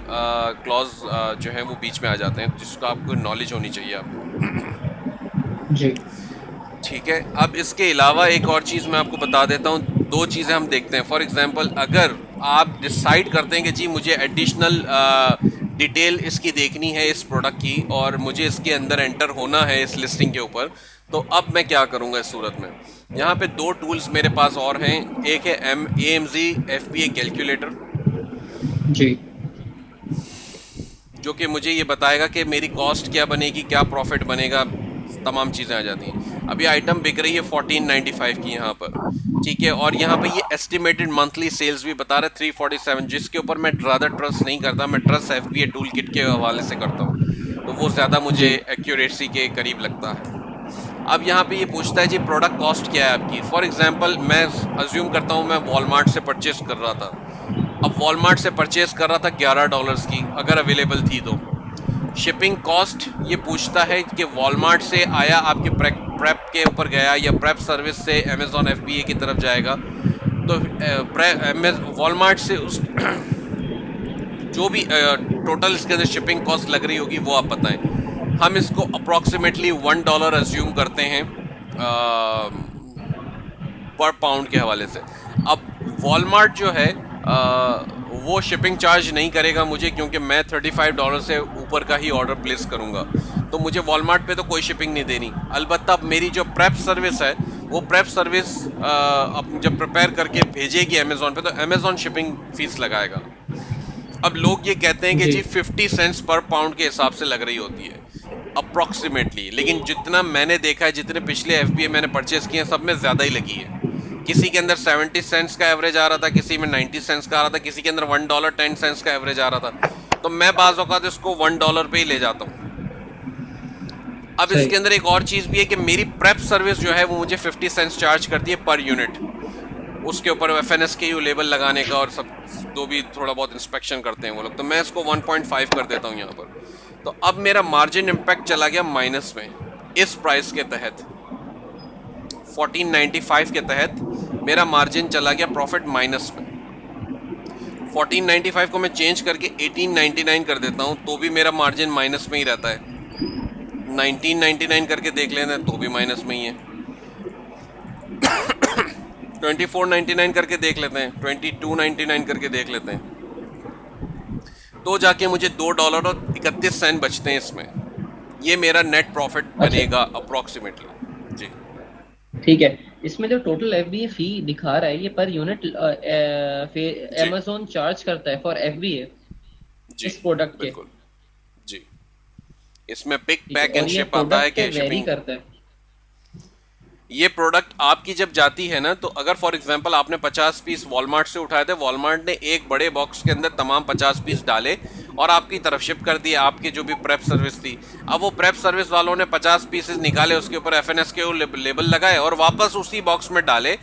क्लॉज जो है वो बीच में आ जाते हैं, जिसका आपको नॉलेज होनी चाहिए आपको। जी ठीक है। अब इसके अलावा एक और चीज़ मैं आपको बता देता हूँ। दो चीज़ें हम देखते हैं। फॉर एग्जांपल, अगर आप डिसाइड करते हैं कि जी मुझे एडिशनल डिटेल इसकी देखनी है इस प्रोडक्ट की और मुझे इसके अंदर एंटर होना है इस लिस्टिंग के ऊपर, तो अब मैं क्या करूँगा इस सूरत में। यहाँ पे दो टूल्स मेरे पास और हैं। एक है AMZ FBA कैलकुलेटर, जी जो कि मुझे ये बताएगा कि मेरी कॉस्ट क्या बनेगी, क्या प्रॉफिट बनेगा, तमाम चीज़ें आ जाती हैं। अभी आइटम बिक रही है 1495 की यहाँ पर, ठीक है। और यहाँ पे ये एस्टिमेटेड मंथली सेल्स भी बता रहा है 347, जिसके ऊपर मैं ज़्यादा ट्रस्ट नहीं करता। मैं ट्रस्ट FBA टूल किट के हवाले से करता हूँ, तो वो ज़्यादा मुझे एक्यूरेसी के करीब लगता है। अब यहाँ पे ये पूछता है जी प्रोडक्ट कॉस्ट क्या है आपकी। फॉर एग्जांपल, मैं अज्यूम करता हूँ मैं वॉलमार्ट से परचेस कर रहा था। अब वॉलमार्ट से परचेस कर रहा था $11 की, अगर अवेलेबल थी तो। शिपिंग कॉस्ट ये पूछता है कि वॉलमार्ट से आया, आपके प्रेप के ऊपर गया, या प्रेप सर्विस से अमेज़ॉन FBA की तरफ जाएगा। तो वॉलमार्ट से उस जो भी टोटल इसके अंदर शिपिंग कॉस्ट लग रही होगी वो आप बताएं। हम इसको अप्रॉक्सीमेटली $1 अज्यूम करते हैं पर पाउंड के हवाले से। अब वॉलमार्ट जो है वो शिपिंग चार्ज नहीं करेगा मुझे, क्योंकि मैं $35 से ऊपर का ही ऑर्डर प्लेस करूंगा, तो मुझे वॉलमार्ट पे तो कोई शिपिंग नहीं देनी। अलबत्ता मेरी जो प्रेप सर्विस है वो प्रेप सर्विस जब प्रिपेयर करके भेजेगी अमेज़ॉन पे, तो अमेज़ॉन शिपिंग फीस लगाएगा। अब लोग ये कहते हैं कि जी 50 सेंट्स पर पाउंड के हिसाब से लग रही होती है अप्रॉक्सीमेटली, लेकिन जितना मैंने देखा है, जितने पिछले FBA मैंने परचेस किए हैं, सब में ज़्यादा ही लगी है। किसी के अंदर 70 सेंट्स का एवरेज आ रहा था, किसी में 90 सेंट्स का आ रहा था, किसी के अंदर $1.10 का एवरेज आ रहा था। तो मैं बाज़ औक़ात इसको $1 पे ही ले जाता हूँ। अब इसके अंदर एक और चीज़ भी है कि मेरी प्रेप सर्विस जो है वो मुझे 50 सेंट्स चार्ज करती है पर यूनिट। उसके ऊपर FNSKU लेबल लगाने का और सब, तो भी थोड़ा बहुत इंस्पेक्शन करते हैं वो लोग। तो मैं इसको 1.5 कर देता हूँ यहाँ पर। तो अब मेरा मार्जिन इम्पैक्ट चला गया माइनस में। इस प्राइस के तहत 1495 के तहत मेरा मार्जिन चला गया प्रॉफिट माइनस में। 1495 को मैं चेंज करके 1899 कर देता हूँ, तो भी मेरा मार्जिन माइनस में ही रहता है। 1999 करके देख लेते हैं तो भी माइनस में ही है। 2499 करके देख लेते हैं, 2299 करके देख लेते हैं, तो जाके मुझे $2.31 बचते हैं इसमें। ये मेरा नेट प्रॉफिट बनेगा अप्रॉक्सीमेटली जी। ठीक है। इसमें जो टोटल FBA फी दिखा रहा है, ये पर यूनिट अमेज़ॉन चार्ज करता है फॉर FBA इस प्रोडक्ट के। जी, इसमें पिक पैक एंड शिप आता है कि शिपिंग करता है। ये प्रोडक्ट आपकी जब जाती है ना, तो अगर फॉर एग्जांपल आपने 50 पीस वॉलमार्ट से उठाए थे, वॉलमार्ट ने एक बड़े बॉक्स के अंदर तमाम 50 पीस डाले और आपकी तरफ शिप कर दिए, आपकी जो भी प्रेप सर्विस थी। अब वो प्रेप सर्विस वालों ने 50 पीसेस निकाले, उसके ऊपर FNSKU लेबल लगाए और वापस उसी बॉक्स में डाले,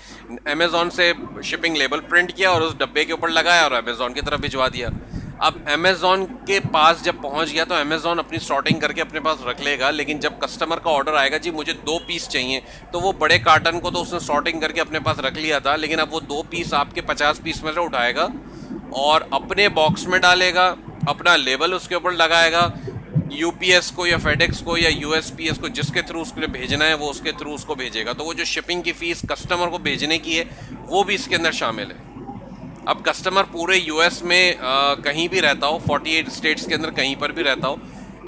अमेज़ॉन से शिपिंग लेबल प्रिंट किया और उस डब्बे के ऊपर लगाया और अमेज़ॉन की तरफ भिजवा दिया। अब अमेज़ॉन के पास जब पहुंच गया तो अमेज़ॉन अपनी सॉर्टिंग करके अपने पास रख लेगा, लेकिन जब कस्टमर का ऑर्डर आएगा जी मुझे 2 पीस चाहिए, तो वो बड़े कार्टन को तो उसने सॉर्टिंग करके अपने पास रख लिया था, लेकिन अब वो 2 पीस आपके 50 पीस में से उठाएगा और अपने बॉक्स में डालेगा, अपना लेबल उसके ऊपर लगाएगा, UPS को या FedEx को या USPS को जिसके थ्रू उसको भेजना है वो उसके थ्रू उसको भेजेगा। तो वो जो शिपिंग की फ़ीस कस्टमर को भेजने की है वो भी इसके अंदर शामिल है। अब कस्टमर पूरे US में कहीं भी रहता हो, 48 स्टेट्स के अंदर कहीं पर भी रहता हो,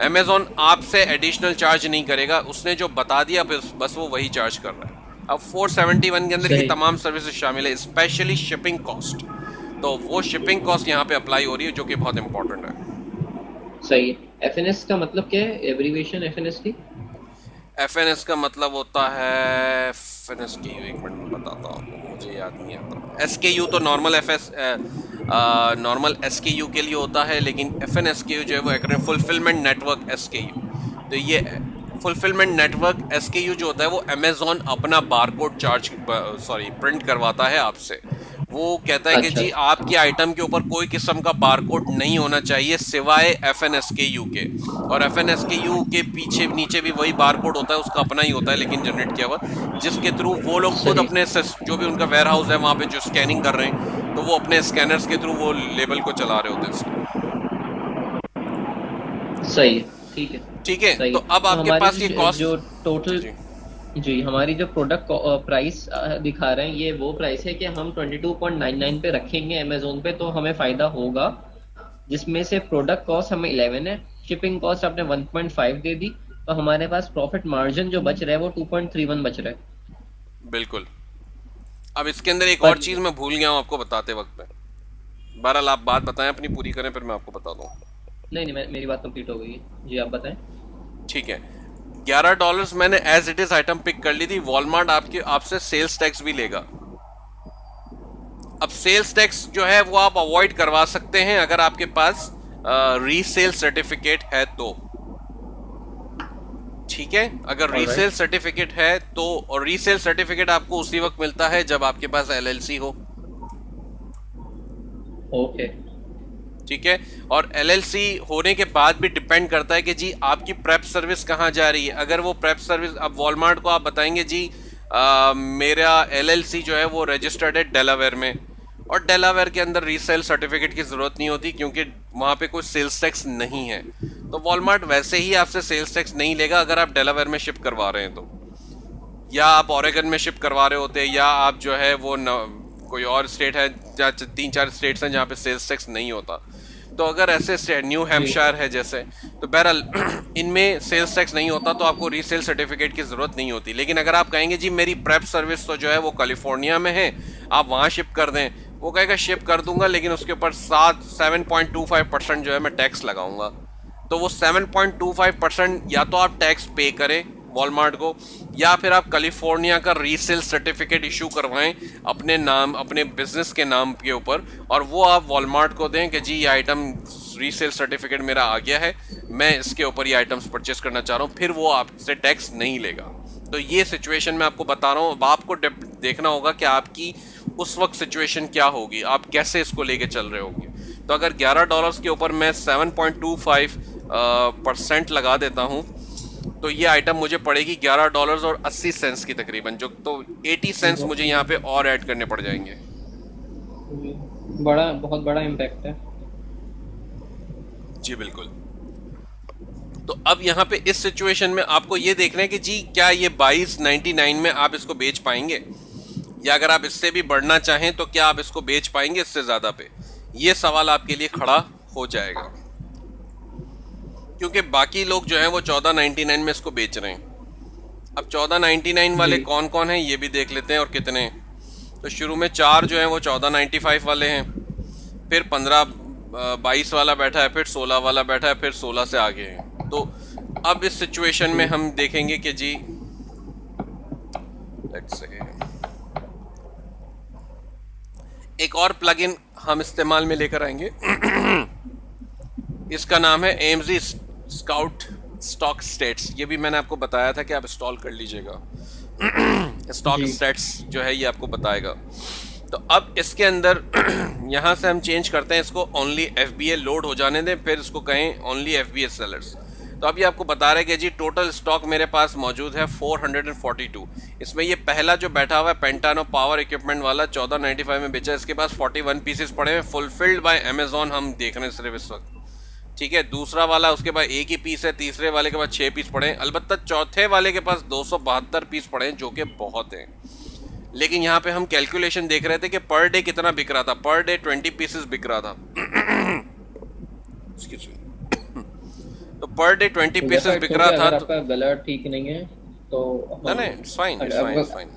अमेजोन आपसे एडिशनल चार्ज नहीं करेगा, उसने जो बता दिया बस वो वही चार्ज कर रहा है। अब 471 के अंदर ये सही तमाम सर्विसेज शामिल है, स्पेशली शिपिंग कॉस्ट। तो वो शिपिंग कॉस्ट यहाँ पे अप्लाई हो रही है, जो कि बहुत इंपॉर्टेंट है। सही है। एफएनएस का मतलब क्या है, एब्रीविएशन एफएनएस की? एफएनएस का मतलब होता है, एफएनएस की एक मिनट में बताता हूँ, मुझे याद नहीं आता। एसकेयू तो नॉर्मल नॉर्मल एसकेयू के लिए होता है, लेकिन एफएनएसकेयू जो है वो एक्रोनिम फुलफिलमेंट नेटवर्क एसकेयू। तो ये फुलफिलमेंट नेटवर्क एसकेयू जो होता है वो अमेजोन अपना बारकोड प्रिंट करवाता है आपसे। वो कहता है कि अच्छा जी अच्छा। आपकी आइटम के ऊपर कोई किस्म का बारकोड नहीं होना चाहिए सिवाय एफएनएसकेयू के। और एफएनएसकेयू के पीछे नीचे भी वही बारकोड होता है, उसका अपना ही होता है लेकिन जनरेट किया हुआ, जिसके थ्रू वो लोग खुद सही अपने जो भी उनका वेयर हाउस है वहाँ पे जो स्कैनिंग कर रहे हैं, तो वो अपने स्कैनर्स के थ्रू वो लेबल को चला रहे होते हैं इसको। सही है। ठीक है। ठीक है, सही तो है। अब तो आपके हमारी पास ये कॉस्ट। जो जी टोटल, जी जी हमारी जो प्रोडक्ट प्राइस दिखा रहे हैं, ये वो प्राइस है कि हम 22.99 पे रखेंगे अमेजोन पे तो हमें फायदा होगा, जिसमें से प्रोडक्ट कॉस्ट हमें 11 है, शिपिंग कॉस्ट आपने 1.5 दे दी, तो हमारे पास प्रॉफिट मार्जिन जो बच रहा है वो 2.31 बच रहा है। बिल्कुल। अब इसके अंदर एक और पर चीज़ मैं भूल गया हूँ आपको बताते वक्त में। बहरहाल आप बात बताएं अपनी पूरी करें, फिर मैं आपको बता दूँ। नहीं नहीं, मेरी बात कंप्लीट हो गई है जी, आप बताएं। ठीक है, $11 मैंने as it is item pick कर ली थी। वॉलमार्ट आपसे सेल्स टैक्स भी लेगा। अब सेल्स टैक्स जो है वो आप अवॉइड करवा सकते हैं अगर आपके पास रीसेल सर्टिफिकेट है तो। ठीक है, अगर रीसेल ऑलराइट। सर्टिफिकेट है तो, और रीसेल सर्टिफिकेट आपको उसी वक्त मिलता है जब आपके पास एलएलसी हो। ओके। ठीक है, और एलएलसी होने के बाद भी डिपेंड करता है कि जी आपकी प्रेप सर्विस कहाँ जा रही है। अगर वो प्रेप सर्विस, अब वॉलमार्ट को आप बताएंगे जी मेरा एलएलसी जो है वो रजिस्टर्ड है डेलावेयर में, और डेलावेयर के अंदर रीसेल सर्टिफिकेट की ज़रूरत नहीं होती क्योंकि वहाँ पे कोई सेल्स टैक्स नहीं है। तो वॉलमार्ट वैसे ही आपसे सेल्स टैक्स नहीं लेगा अगर आप डेलावेयर में शिप करवा रहे हैं तो, या आप ओरेगन में शिप करवा रहे होते हैं, या आप जो है वो कोई और स्टेट है, 3-4 स्टेट्स हैं जहाँ पे सेल्स टैक्स नहीं होता। तो अगर ऐसे न्यू जी। हैम्पशायर है जैसे, तो बहरहाल इनमें सेल्स टैक्स नहीं होता तो आपको रीसेल सर्टिफिकेट की ज़रूरत नहीं होती। लेकिन अगर आप कहेंगे जी मेरी प्रेप सर्विस तो जो है वो कैलिफोर्निया में है, आप वहाँ शिप कर दें, वो कहेगा शिप कर दूंगा लेकिन उसके ऊपर 7.25% जो है मैं टैक्स लगाऊंगा। तो वो 7.25% या तो आप टैक्स पे करें वॉलमार्ट को, या फिर आप कैलिफोर्निया का रीसेल सर्टिफिकेट इशू करवाएं अपने नाम, अपने बिजनेस के नाम के ऊपर, और वो आप वॉलमार्ट को दें कि जी ये आइटम रीसेल सर्टिफिकेट मेरा आ गया है, मैं इसके ऊपर ये आइटम्स परचेस करना चाह रहा हूँ, फिर वो आपसे टैक्स नहीं लेगा। तो ये सिचुएशन मैं आपको बता रहा हूँ। अब आपको देखना होगा कि आपकी उस वक्त सिचुएशन क्या होगी, आप कैसे इसको लेके चल रहे होंगे। तो अगर $11 के ऊपर मैं 7.25% लगा देता हूँ तो ये आइटम मुझे पड़ेगी $11.80 की तकरीबन, जो तो 80 सेंट्स मुझे यहाँ पे और ऐड करने पड़ जाएंगे। बहुत बड़ा इम्पैक्ट है। जी बिल्कुल। तो अब यहाँ पे इस सिचुएशन में आपको ये देखना है कि जी क्या ये 22.99 में आप इसको बेच पाएंगे, या अगर आप इससे भी बढ़ना चाहें तो क्या आप इसको बेच पाएंगे इससे ज़्यादा पे। ये सवाल आपके लिए खड़ा हो जाएगा, क्योंकि बाकी लोग जो हैं वो 14.99 में इसको बेच रहे हैं। अब 14.99 वाले जी। कौन कौन हैं ये भी देख लेते हैं और कितने हैं। तो शुरू में 4 जो हैं वो 14.95 वाले हैं, फिर 15-22 वाला बैठा है, फिर 16 वाला बैठा है, फिर 16 से आगे हैं। तो अब इस सिचुएशन में हम देखेंगे कि जी लेट्स से एक और प्लगइन हम इस्तेमाल में लेकर आएंगे। इसका नाम है AMZ स्काउट स्टॉक स्टेट्स। ये भी मैंने आपको बताया था कि आप इंस्टॉल कर लीजिएगा। स्टॉक जी। स्टेट्स जो है ये आपको बताएगा। तो अब इसके अंदर यहाँ से हम चेंज करते हैं इसको, ओनली FBA लोड हो जाने दें, फिर इसको कहें ओनली FBA सेलर्स। तो अभी आपको बता रहे कि जी टोटल स्टॉक मेरे पास मौजूद है 442। इसमें ये पहला जो बैठा हुआ है पेंटानो पावर इक्विपमेंट वाला 14.95 में बेचा, इसके पास 41 पीसेस पड़े हैं, फुलफिल्ड बाय अमेजोन हम देख रहे हैं सिर्फ इस वक्त। ठीक है, दूसरा वाला उसके पास 1 ही पीस है, तीसरे वाले के पास 6 पीस पड़े हैं, अलबत्ता चौथे वाले के पास 272 पीस पड़े हैं जो कि बहुत हैं। लेकिन यहाँ पे हम कैलकुलेशन देख रहे थे कि पर डे कितना बिक रहा था। पर डे 20 पीसेस बिक रहा था। तो पर डे 20 तो जैसा पीसेस इट्स बिक ओके, रहा था अगर तो आपका गला ठीक नहीं है तो नहीं हम नहीं, it's fine, it's fine, it's आपका fine,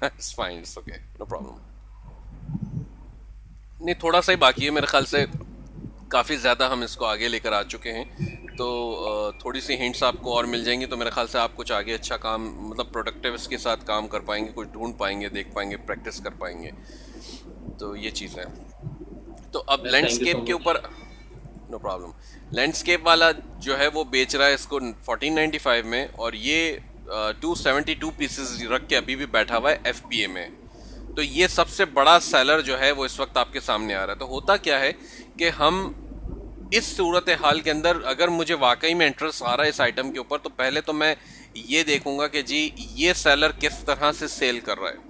it's fine, it's okay, no problem. नहीं, थोड़ा सा ही बाकी है मेरे ख्याल से, काफ़ी ज़्यादा हम इसको आगे लेकर आ चुके हैं। तो थोड़ी सी हिंट्स आपको और मिल जाएंगी तो मेरे ख्याल से आप कुछ आगे अच्छा काम, मतलब प्रोडक्टिव इसके साथ काम कर पाएंगे, कुछ ढूंढ पाएंगे, देख पाएंगे, प्रैक्टिस कर पाएंगे। तो ये चीज़ है। तो अब थैंक यू सो लैंडस्केप के मच। ऊपर, नो प्रॉब्लम। लैंडस्केप वाला जो है वो बेच रहा है इसको 1495 में, और ये 272 पीसेस रख के अभी भी बैठा हुआ है एफपीए में। तो ये सबसे बड़ा सेलर जो है वो इस वक्त आपके सामने आ रहा है। तो होता क्या है कि हम इस सूरत हाल के अंदर, अगर मुझे वाकई में इंटरेस्ट आ रहा है इस आइटम के ऊपर, तो पहले तो मैं ये देखूंगा कि जी ये सेलर किस तरह से सेल कर रहा है।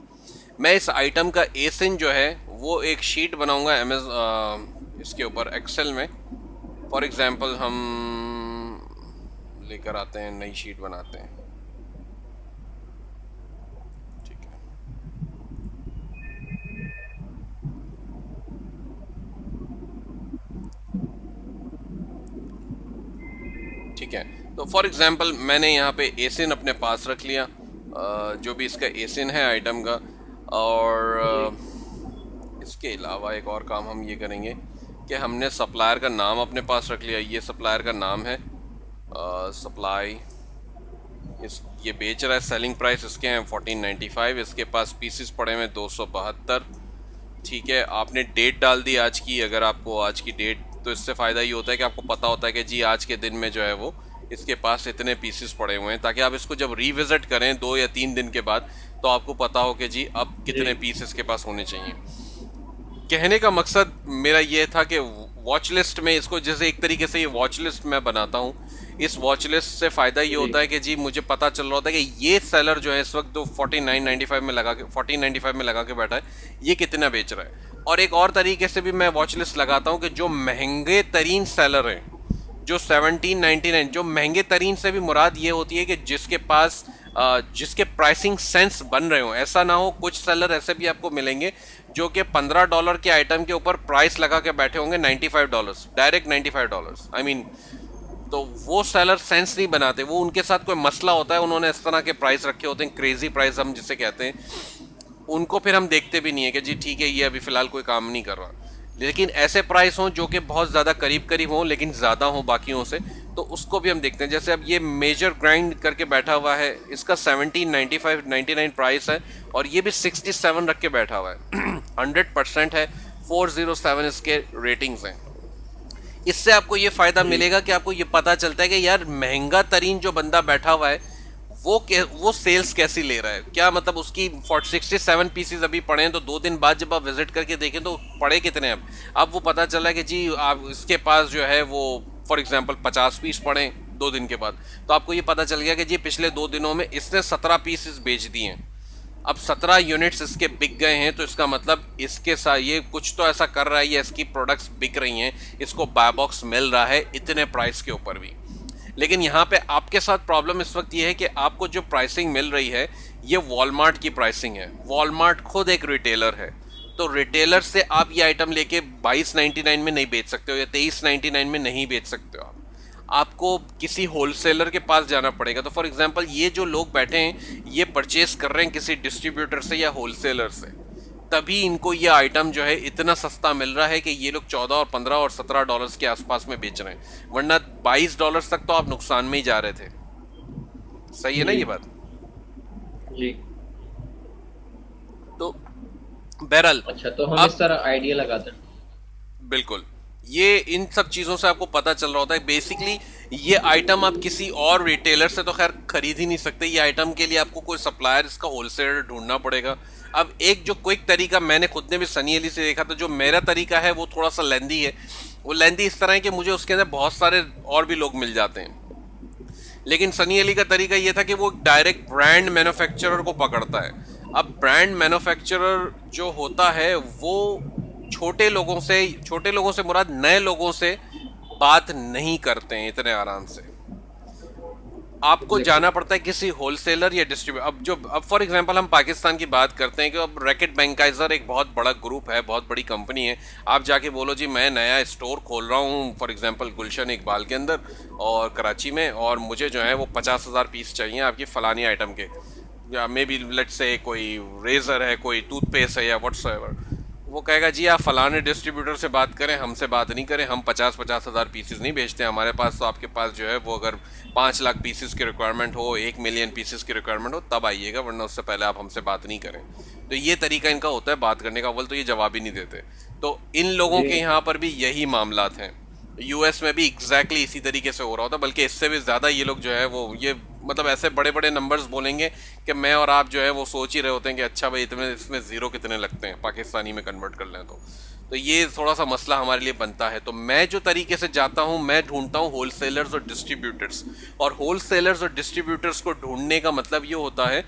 मैं इस आइटम का एसिन जो है वो एक शीट बनाऊंगा इसके ऊपर एक्सेल में। फॉर एग्जांपल हम लेकर आते हैं, नई शीट बनाते हैं, ठीक है। ठीक है, तो फॉर एग्जांपल मैंने यहाँ पे एसिन अपने पास रख लिया, जो भी इसका एसिन है आइटम का। और जी इसके अलावा एक और काम हम ये करेंगे कि हमने सप्लायर का नाम अपने पास रख लिया। ये सप्लायर का नाम है सप्लाई, ये बेच रहा है, सेलिंग प्राइस इसके हैं 1495, इसके पास पीसेस पड़े हुए 272। ठीक है, आपने डेट डाल दी आज की, अगर आपको आज की डेट, तो इससे फ़ायदा ये होता है कि आपको पता होता है कि जी आज के दिन में जो है वो इसके पास इतने पीसेस पड़े हुए हैं, ताकि आप इसको जब रिविज़िट करें 2 या 3 दिन के बाद तो आपको पता हो कि जी अब कितने जी पीस इसके पास होने चाहिए। कहने का मकसद मेरा ये था कि वॉच लिस्ट में इसको, जैसे एक तरीके से ये वॉच लिस्ट मैं बनाता हूँ, इस वॉच लिस्ट से फ़ायदा ये जी होता है कि जी मुझे पता चल रहा होता है कि ये सेलर जो है इस वक्त 4995 में लगा के 1495 में लगा के बैठा है, ये कितना बेच रहा है। और एक और तरीके से भी मैं वॉच लिस्ट लगाता हूँ कि जो महंगे तरीन सेलर हैं, जो 1799, जो महंगे तरीन से भी मुराद ये होती है कि जिसके पास जिसके प्राइसिंग सेंस बन रहे हो। ऐसा ना हो, कुछ सेलर ऐसे भी आपको मिलेंगे जो कि $15 के आइटम के ऊपर प्राइस लगा के बैठे होंगे $95, डायरेक्ट $95, आई मीन। तो वो सेलर सेंस नहीं बनाते, वो उनके साथ कोई मसला होता है, उन्होंने इस तरह के प्राइस रखे होते हैं, क्रेजी प्राइस हम जिसे कहते हैं, उनको फिर हम देखते भी नहीं है कि जी ठीक है ये अभी फ़िलहाल कोई काम नहीं कर रहा। लेकिन ऐसे प्राइस हों जो कि बहुत ज़्यादा करीब करीब हों लेकिन ज़्यादा हों बाकियों से, तो उसको भी हम देखते हैं। जैसे अब ये मेजर ग्राइंड करके बैठा हुआ है, इसका 1795-99 प्राइस है, और ये भी 67 रख के बैठा हुआ है 100% है, 407 इसके रेटिंग्स हैं। इससे आपको ये फ़ायदा जी मिलेगा कि आपको ये पता चलता है कि यार महंगा तरीन जो बंदा बैठा हुआ है वो सेल्स कैसी ले रहा है, क्या मतलब उसकी 67 पीसेस अभी पड़े हैं, तो 2 दिन बाद जब आप विजिट करके देखें तो पड़े कितने हैं। अब वो पता चला कि जी आप इसके पास जो है वो फॉर एग्जांपल 50 पीस पड़े 2 दिन के बाद, तो आपको ये पता चल गया कि जी पिछले 2 दिनों में इसने 17 पीसेस बेच दिए हैं। अब 17 यूनिट्स इसके बिक गए हैं, तो इसका मतलब इसके साथ ये कुछ तो ऐसा कर रहा है, ये इसकी प्रोडक्ट्स बिक रही हैं, इसको बाय बॉक्स मिल रहा है इतने प्राइस के ऊपर भी। लेकिन यहाँ पे आपके साथ प्रॉब्लम इस वक्त ये है कि आपको जो प्राइसिंग मिल रही है ये वॉलमार्ट की प्राइसिंग है। वॉलमार्ट खुद एक रिटेलर है, तो रिटेलर से आप ये आइटम लेके 2299 में नहीं बेच सकते हो या 2399 में नहीं बेच सकते हो। आपको किसी होलसेलर के पास जाना पड़ेगा। तो फॉर एग्जांपल ये जो लोग बैठे हैं ये परचेस कर रहे हैं किसी डिस्ट्रीब्यूटर से या होलसेलर से, तभी इनको ये आइटम जो है इतना सस्ता मिल रहा है कि ये लोग 14 और 15 और $17 के आसपास में बेच रहे हैं, वरना $22 तक तो आप नुकसान में ही जा रहे थे। सही है ना जी ये बात? जी। तो बहरहाल अच्छा, तो हम इस अब तरह आइडिया लगाते हैं। बिल्कुल, ये इन सब चीज़ों से आपको पता चल रहा होता है। बेसिकली ये आइटम आप किसी और रिटेलर से तो खैर खरीद ही नहीं सकते, ये आइटम के लिए आपको कोई सप्लायर इसका होलसेलर ढूंढना पड़ेगा। अब एक जो क्विक तरीका मैंने खुद ने भी सनी अली से देखा था, जो मेरा तरीका है वो थोड़ा सा लेंदी है। वो लेंदी इस तरह है कि मुझे उसके अंदर बहुत सारे और भी लोग मिल जाते हैं, लेकिन सनी अली का तरीका ये था कि वो डायरेक्ट ब्रांड मैन्युफैक्चरर को पकड़ता है। अब ब्रांड मैन्युफैक्चरर जो होता है वो छोटे लोगों से मुराद नए लोगों से बात नहीं करते हैं इतने आराम से। आपको एग्जैक्टली। जाना पड़ता है किसी होलसेलर या डिस्ट्रीब्यूटर। अब फॉर एग्जांपल हम पाकिस्तान की बात करते हैं कि अब रैकेट बैंकाइजर एक बहुत बड़ा ग्रुप है, बहुत बड़ी कंपनी है। आप जाके बोलो जी मैं नया स्टोर खोल रहा हूँ फॉर एग्जांपल गुलशन इकबाल के अंदर और कराची में, और मुझे जो है वो 50,000 पीस चाहिए आपकी फलानी आइटम के, या मे बी लेट से कोई रेजर है, कोई टूथपेस्ट है या व्हाट्सएवर। वो कहेगा जी आप फलाने डिस्ट्रीब्यूटर से बात करें, हमसे बात नहीं करें, हम 50,000 पीसेस नहीं बेचते हमारे पास। तो आपके पास जो है वो अगर 5 लाख पीसेस की रिक्वायरमेंट हो, 1 मिलियन पीसेस की रिक्वायरमेंट हो, तब आइएगा, वरना उससे पहले आप हमसे बात नहीं करें। तो ये तरीका इनका होता है बात करने का। अव्वल तो ये जवाब ही नहीं देते। तो इन लोगों जी के यहाँ पर भी यही मामलात हैं। यूएस में भी एग्जैक्टली इसी तरीके से हो रहा होता, बल्कि इससे भी ज़्यादा ये लोग जो है वो ये मतलब ऐसे बड़े बड़े नंबर्स बोलेंगे कि मैं और आप जो है वो सोच ही रहे होते हैं कि अच्छा भाई इतने इसमें ज़ीरो कितने लगते हैं पाकिस्तानी में कन्वर्ट कर लें। तो ये थोड़ा सा मसला हमारे लिए बनता है। तो मैं जो तरीके से जाता हूँ, मैं ढूंढता हूँ होलसेलर्स और डिस्ट्रीब्यूटर्स। और होलसेलर्स और डिस्ट्रीब्यूटर्स को ढूंढने का मतलब ये होता है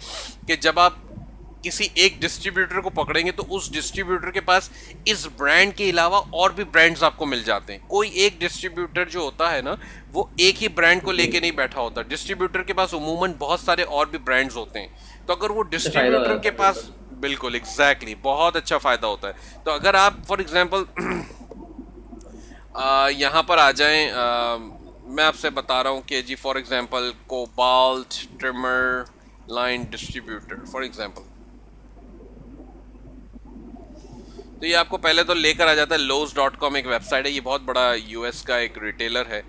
कि जब आप किसी एक डिस्ट्रीब्यूटर को पकड़ेंगे तो उस डिस्ट्रीब्यूटर के पास इस ब्रांड के अलावा और भी ब्रांड्स आपको मिल जाते हैं। कोई एक डिस्ट्रीब्यूटर जो होता है ना, वो एक ही ब्रांड को जी, लेके नहीं बैठा होता। डिस्ट्रीब्यूटर के पास उमूमन बहुत सारे और भी ब्रांड्स होते हैं। तो अगर वो इससे फायदा हो डिस्ट्रीब्यूटर के जाता है पास, बिल्कुल। बिल्कुल एग्जैक्टली बहुत अच्छा फायदा होता है। तो अगर आप फॉर एग्जांपल यहाँ पर आ जाएं, मैं आपसे बता रहा हूँ कि जी for example cobalt trimmer line distributor for example, तो ये आपको पहले तो लेकर आ जाता है lowe's.com, एक वेबसाइट है, ये बहुत बड़ा यूएस का एक रिटेलर है।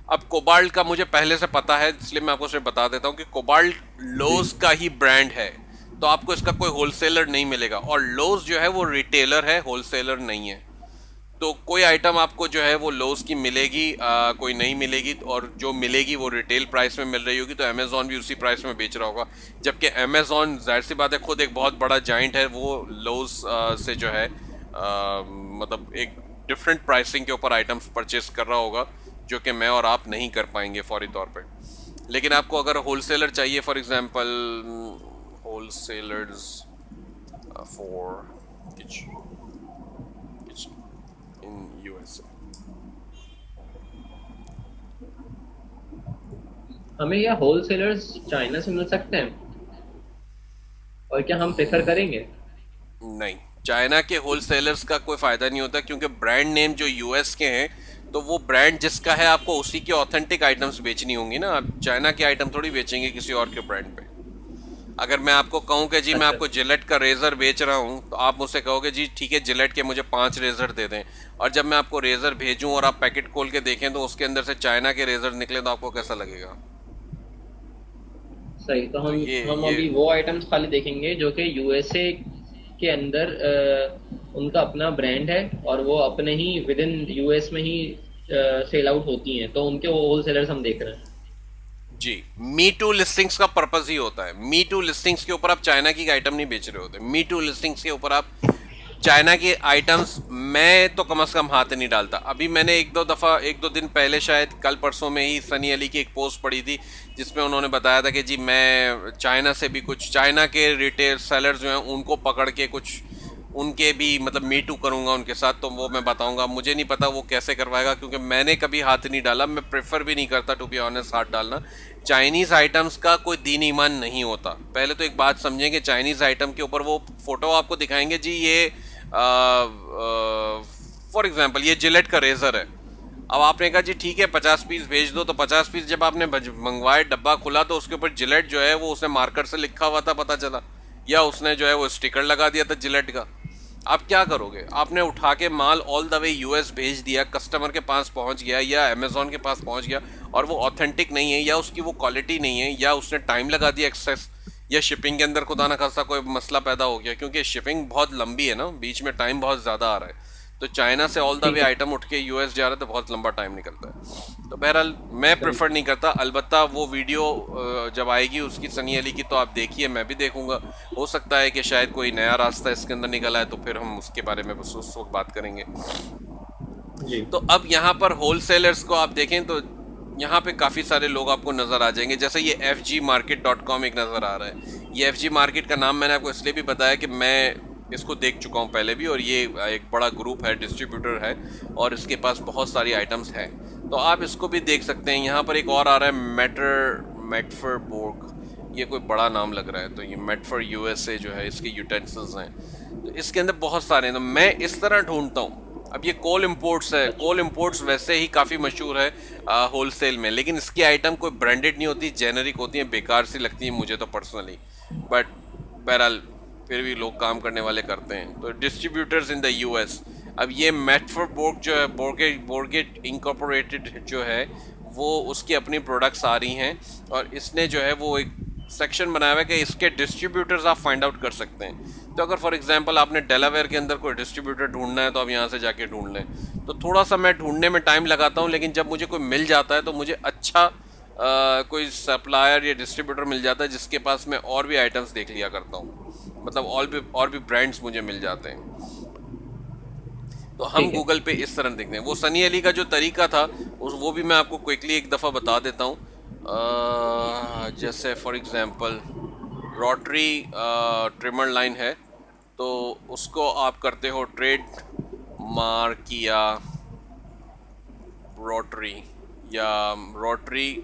अब कोबाल्ट का मुझे पहले से पता है, इसलिए मैं आपको सिर्फ बता देता हूँ कि कोबाल्ट जी, लोज का ही ब्रांड है। तो आपको इसका कोई होलसेलर नहीं मिलेगा, और लोज जो है वो रिटेलर है, होलसेलर नहीं है। तो कोई आइटम आपको जो है वो लोज की मिलेगी, कोई नहीं मिलेगी, और जो मिलेगी वो रिटेल प्राइस में मिल रही होगी। तो अमेजोन भी उसी प्राइस में बेच रहा होगा, जबकि अमेजोन जाहिर सी बात है खुद एक बहुत बड़ा जाइंट है, वो लोज से जो है मतलब एक डिफरेंट प्राइसिंग के ऊपर आइटम्स परचेस कर रहा होगा, जो कि मैं और आप नहीं कर पाएंगे फौरी तौर पे। लेकिन आपको अगर होलसेलर चाहिए, for example wholesalers for in USA, हमें क्या होलसेलर्स चाइना से मिल सकते हैं, और क्या हम प्रेफर करेंगे? नहीं, चाइना के होलसेलर्स का कोई फायदा नहीं होता, क्योंकि ब्रांड नेम जो यूएस के हैं, तो वो ब्रांड जिसका है आपको उसी की ऑथेंटिक आइटम्स बेचनी होंगी ना। आप चाइना के आइटम थोड़ी बेचेंगे किसी और के ब्रांड पे। अगर मैं आपको कहूँ कि जी मैं अच्छा। आपको जिलेट का रेज़र बेच रहा हूँ, तो आप मुझसे कहोगे जी ठीक है जिलेट के मुझे 5 रेज़र दे दें, और जब मैं आपको रेज़र भेजूँ और आप पैकेट खोल के देखें तो उसके अंदर से चाइना के रेज़र निकले, तो आपको कैसा लगेगा? सही, तो तो हम ये अभी वो आइटम्स खाली देखेंगे जो कि यूएसए के अंदर उनका अपना ब्रांड है, और वो अपने ही विद इन यूएस में ही सेल आउट होती हैं, तो उनके वो होलसेलर्स हम देख रहे हैं। जी, मी टू लिस्टिंग्स का पर्पस ही होता है। मी टू लिस्टिंग्स के ऊपर आप चाइना की आइटम नहीं बेच रहे होते। मी टू लिस्टिंग्स के ऊपर आप चाइना के आइटम्स, मैं तो कम से कम हाथ नहीं डालता। अभी मैंने एक दो दिन पहले, शायद कल परसों में ही, सनी अली की एक पोस्ट पड़ी थी जिसमें उन्होंने बताया था कि जी मैं चाइना से भी कुछ चाइना के रिटेल सेलर्स जो हैं उनको पकड़ के कुछ उनके भी मतलब मी टू करूँगा उनके साथ। तो वो मैं बताऊँगा, मुझे नहीं पता वो कैसे करवाएगा, क्योंकि मैंने कभी हाथ नहीं डाला। मैं प्रेफर भी नहीं करता टू बी ऑनेस्ट हाथ डालना। चाइनीज़ आइटम्स का कोई दीन ईमान नहीं होता। पहले तो एक बात समझें कि चाइनीज़ आइटम के ऊपर वो फ़ोटो आपको दिखाएंगे जी ये फॉर एग्जांपल ये जिलेट का रेज़र है। अब आपने कहा जी ठीक है 50 पीस भेज दो, तो 50 पीस जब आपने मंगवाए, डब्बा खुला, तो उसके ऊपर जिलेट जो है वो उसने मार्कर से लिखा हुआ था, पता चला, या उसने जो है वो स्टिकर लगा दिया था जिलेट का। आप क्या करोगे? आपने उठा के माल ऑल द वे यूएस भेज दिया, कस्टमर के पास पहुंच गया या अमेजोन के पास पहुंच गया, और वो ऑथेंटिक नहीं है, या उसकी वो क्वालिटी नहीं है, या उसने टाइम लगा दिया एक्सेस, या शिपिंग के अंदर खुदा ना खासा कोई मसला पैदा हो गया, क्योंकि शिपिंग बहुत लंबी है ना, बीच में टाइम बहुत ज़्यादा आ रहा है। तो चाइना से ऑल द वे ठीक है। आइटम उठ के यूएस जा रहा है, तो बहुत लंबा टाइम निकलता है। तो बहरहाल मैं प्रेफर नहीं करता। अलबत्ता वो वीडियो जब आएगी उसकी, सनी अली की, तो आप देखिए, मैं भी देखूंगा। हो सकता है कि शायद कोई नया रास्ता इसके अंदर निकल आए, तो फिर हम उसके बारे में बस उस वक्त बात करेंगे। जी तो अब यहाँ पर होलसेलर्स को आप देखें तो यहाँ पे काफ़ी सारे लोग आपको नज़र आ जाएंगे। जैसे ये fgmarket.com एक नज़र आ रहा है। ये FG मार्केट का नाम मैंने आपको इसलिए भी बताया कि मैं इसको देख चुका हूँ पहले भी, और ये एक बड़ा ग्रुप है, डिस्ट्रीब्यूटर है, और इसके पास बहुत सारी आइटम्स हैं। तो आप इसको भी देख सकते हैं। यहाँ पर एक और आ रहा है मेटफरबोर्ग, ये कोई बड़ा नाम लग रहा है। तो ये मेटफर यूएसए जो है, इसके यूटेंसिल्स हैं। तो इसके अंदर बहुत सारे हैं, तो मैं इस तरह ढूंढता हूँ। अब ये कोल इम्पोर्ट्स है, कोल इम्पोर्ट्स वैसे ही काफ़ी मशहूर है होलसेल में, लेकिन इसकी आइटम कोई ब्रांडेड नहीं होती, जेनरिक होती है, बेकार सी लगती है मुझे तो पर्सनली। बट बहरहाल फिर भी लोग काम करने वाले करते हैं। तो डिस्ट्रीब्यूटर्स इन द यूएस, अब ये मेटफरबोर्ग जो है, बोर्गेट इंकॉर्पोरेटेड जो है, वो उसकी अपनी प्रोडक्ट्स आ रही हैं, और इसने जो है वो एक सेक्शन बनाया हुआ है कि इसके डिस्ट्रीब्यूटर्स आप फाइंड आउट कर सकते हैं। तो अगर फॉर एग्जांपल आपने डेलावेयर के अंदर कोई डिस्ट्रीब्यूटर ढूंढना है तो आप यहाँ से जाके ढूंढ लें। तो थोड़ा सा मैं ढूंढने में टाइम लगाता हूँ, लेकिन जब मुझे कोई मिल जाता है तो मुझे अच्छा कोई सप्लायर या डिस्ट्रीब्यूटर मिल जाता है जिसके पास मैं और भी आइटम्स देख लिया करता हूँ, मतलब और भी ब्रांड्स मुझे मिल जाते हैं। तो हम ठीक है। गूगल पे इस तरह देखते हैं। वो सनी अली का जो तरीका था वो भी मैं आपको क्विकली एक दफ़ा बता देता हूँ। जैसे for example rotary trimmer line है, तो उसको आप करते हो ट्रेड मार्क या रोटरी,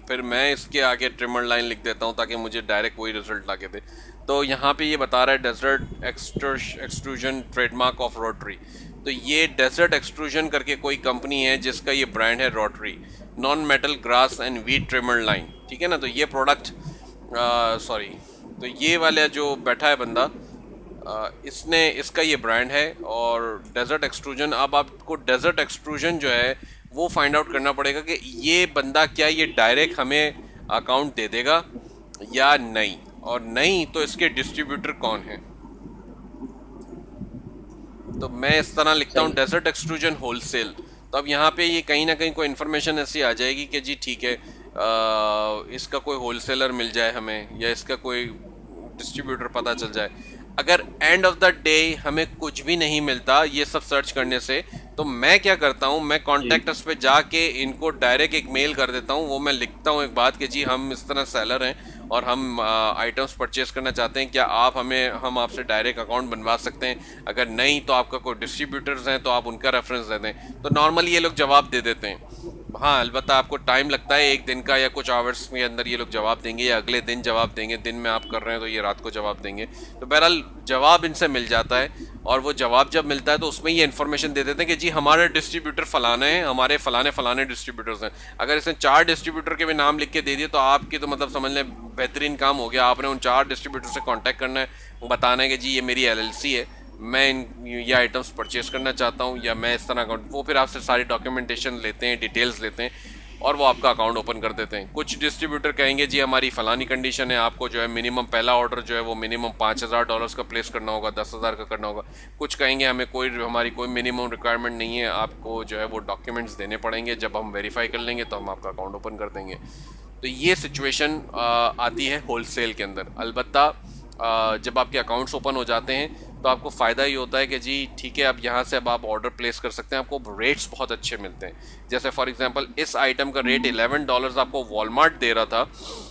फिर मैं इसके आगे ट्रिमर लाइन लिख देता हूँ ताकि मुझे डायरेक्ट वही रिजल्ट ला के दे। तो यहाँ पे ये बता रहा है desert extrusion trademark of rotary. तो ये डेजर्ट एक्सट्रूजन करके कोई कंपनी है जिसका ये ब्रांड है rotary, non metal grass and wheat trimmer line, ठीक है ना। तो ये प्रोडक्ट तो ये वाला जो बैठा है बंदा, इसका ये ब्रांड है और डेजर्ट एक्सट्रूजन। अब आपको डेजर्ट एक्सट्रूजन जो है वो फाइंड आउट करना पड़ेगा कि ये बंदा क्या ये डायरेक्ट हमें अकाउंट दे देगा या नहीं, और नहीं तो इसके डिस्ट्रीब्यूटर कौन है। तो मैं इस तरह लिखता हूँ डेजर्ट एक्सट्रूजन होलसेल। तो अब यहाँ पे ये कहीं ना कहीं कोई इन्फॉर्मेशन ऐसी आ जाएगी कि जी ठीक है, इसका कोई होलसेलर मिल जाए हमें, या इसका कोई डिस्ट्रीब्यूटर पता चल जाए। अगर एंड ऑफ द डे हमें कुछ भी नहीं मिलता ये सब सर्च करने से, तो मैं क्या करता हूँ, मैं कॉन्टैक्ट्स पे जाके इनको डायरेक्ट एक मेल कर देता हूँ। वो मैं लिखता हूँ एक बात कि जी हम इस तरह सेलर हैं और हम आइटम्स परचेज करना चाहते हैं, क्या आप हम आपसे डायरेक्ट अकाउंट बनवा सकते हैं। अगर नहीं तो आपका कोई डिस्ट्रीब्यूटर्स हैं तो आप उनका रेफरेंस दे दें। तो नॉर्मली ये लोग जवाब दे देते हैं। हाँ, अलबत्ता आपको टाइम लगता है, एक दिन का या कुछ आवर्स के अंदर ये लोग जवाब देंगे, या अगले दिन जवाब देंगे। दिन में आप कर रहे हैं तो ये रात को जवाब देंगे। तो बहरहाल जवाब इनसे मिल जाता है, और वो जवाब जब मिलता है तो उसमें ये इन्फॉर्मेशन दे देते हैं कि जी हमारे डिस्ट्रीब्यूटर फलाने हैं, हमारे फलाने डिस्ट्रीब्यूटर्स हैं। अगर इसने 4 डिस्ट्रीब्यूटर के भी नाम लिख के दे दिए तो आपकी तो मतलब समझ लें बेहतरीन काम हो गया। आपने उन 4 डिस्ट्रीब्यूटर से कांटेक्ट करना है, वो बताना है कि जी ये मेरी एलएलसी है, मैं ये आइटम्स परचेज करना चाहता हूँ, या मैं इस तरह अकाउंट। वो फिर आपसे सारी डॉक्यूमेंटेशन लेते हैं, डिटेल्स लेते हैं, और वो आपका अकाउंट ओपन कर देते हैं। कुछ डिस्ट्रीब्यूटर कहेंगे जी हमारी फ़लानी कंडीशन है, आपको जो है मिनिमम पहला ऑर्डर जो है वो मिनिमम $5000 का प्लेस करना होगा, 10,000 का करना होगा। कुछ कहेंगे हमारी कोई मिनिमम रिक्वायरमेंट नहीं है, आपको जो है वो डॉक्यूमेंट्स देने पड़ेंगे, जब हम वेरीफाई कर लेंगे तो हम आपका अकाउंट ओपन कर देंगे। तो ये सिचुएशन आती है होलसेल के अंदर। अलबत्ता जब आपके अकाउंट्स ओपन हो जाते हैं तो आपको फ़ायदा ये होता है कि जी ठीक है, अब यहाँ से अब आप ऑर्डर प्लेस कर सकते हैं, आपको रेट्स बहुत अच्छे मिलते हैं। जैसे फॉर एग्जांपल इस आइटम का रेट $11 आपको वॉलमार्ट दे रहा था,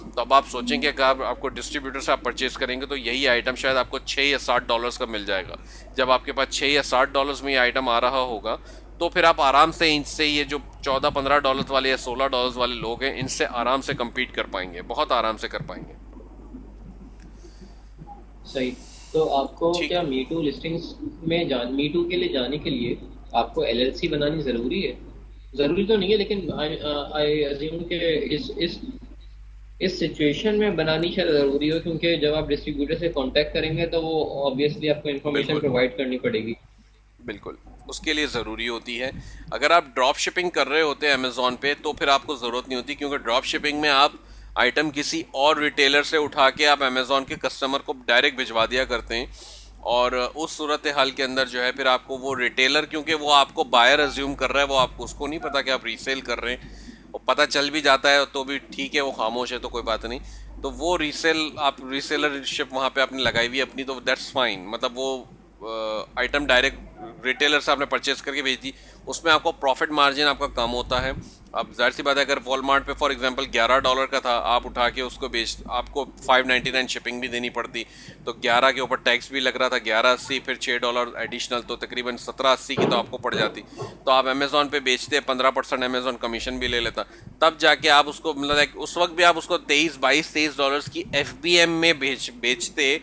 तो अब आप सोचेंगे कि आपको डिस्ट्रीब्यूटर से आप परचेज़ करेंगे तो यही आइटम शायद आपको $6 या $7 का मिल जाएगा। जब आपके पास $6 या $7 में ये आइटम आ रहा होगा तो फिर आप आराम से इनसे, ये जो $14-15 वाले या $16 वाले लोग हैं, इनसे आराम से कम्पीट कर पाएंगे, बहुत आराम से कर पाएंगे। सही। तो आपको क्या मीटू लिस्टिंग्स में मीटू के लिए जाने के लिए आपको एलएलसी बनानी ज़रूरी है? ज़रूरी तो नहीं है, लेकिन आई अज्यूम कि इस सिचुएशन में बनानी शायद ज़रूरी हो, क्योंकि जब आप डिस्ट्रीब्यूटर से कांटेक्ट करेंगे तो वो ऑब्वियसली आपको इन्फॉर्मेशन प्रोवाइड करनी पड़ेगी। बिल्कुल, उसके लिए ज़रूरी होती है। अगर आप ड्रॉप शिपिंग कर रहे होते हैं अमेज़ॉन पे तो फिर आपको ज़रूरत नहीं होती, क्योंकि ड्रॉप शिपिंग में आप आइटम किसी और रिटेलर से उठा के आप अमेज़ॉन के कस्टमर को डायरेक्ट भिजवा दिया करते हैं, और उस सूरत हाल के अंदर जो है फिर आपको वो रिटेलर, क्योंकि वो आपको बायर अज्यूम कर रहा है, वो आपको उसको नहीं पता कि आप रीसेल कर रहे हैं। वो पता चल भी जाता है तो भी ठीक है, वो खामोश है तो कोई बात नहीं। तो वो आप रीसेलरशिप वहाँ पे आपने लगाई हुई अपनी, तो दैट्स फाइन। मतलब वो आइटम डायरेक्ट रिटेलर से आपने परचेज करके भेज दी, उसमें आपको प्रॉफिट मार्जिन आपका कम होता है। अब जाहिर सी बात है, अगर वॉलमार्ट पे फॉर एग्जांपल $11 का था, आप उठा के उसको बेच, आपको 599 शिपिंग भी देनी पड़ती, तो 11 के ऊपर टैक्स भी लग रहा था 11.80, फिर $6 एडिशनल, तो तकरीबन 17.80 की तो आपको पड़ जाती। तो आप अमेज़ॉन पे बेचते, 15% अमेज़ॉन कमीशन भी ले लेता, तब जाके आप उसको मतलब उस वक्त भी आप उसको 22-23 की FBM में बेचते,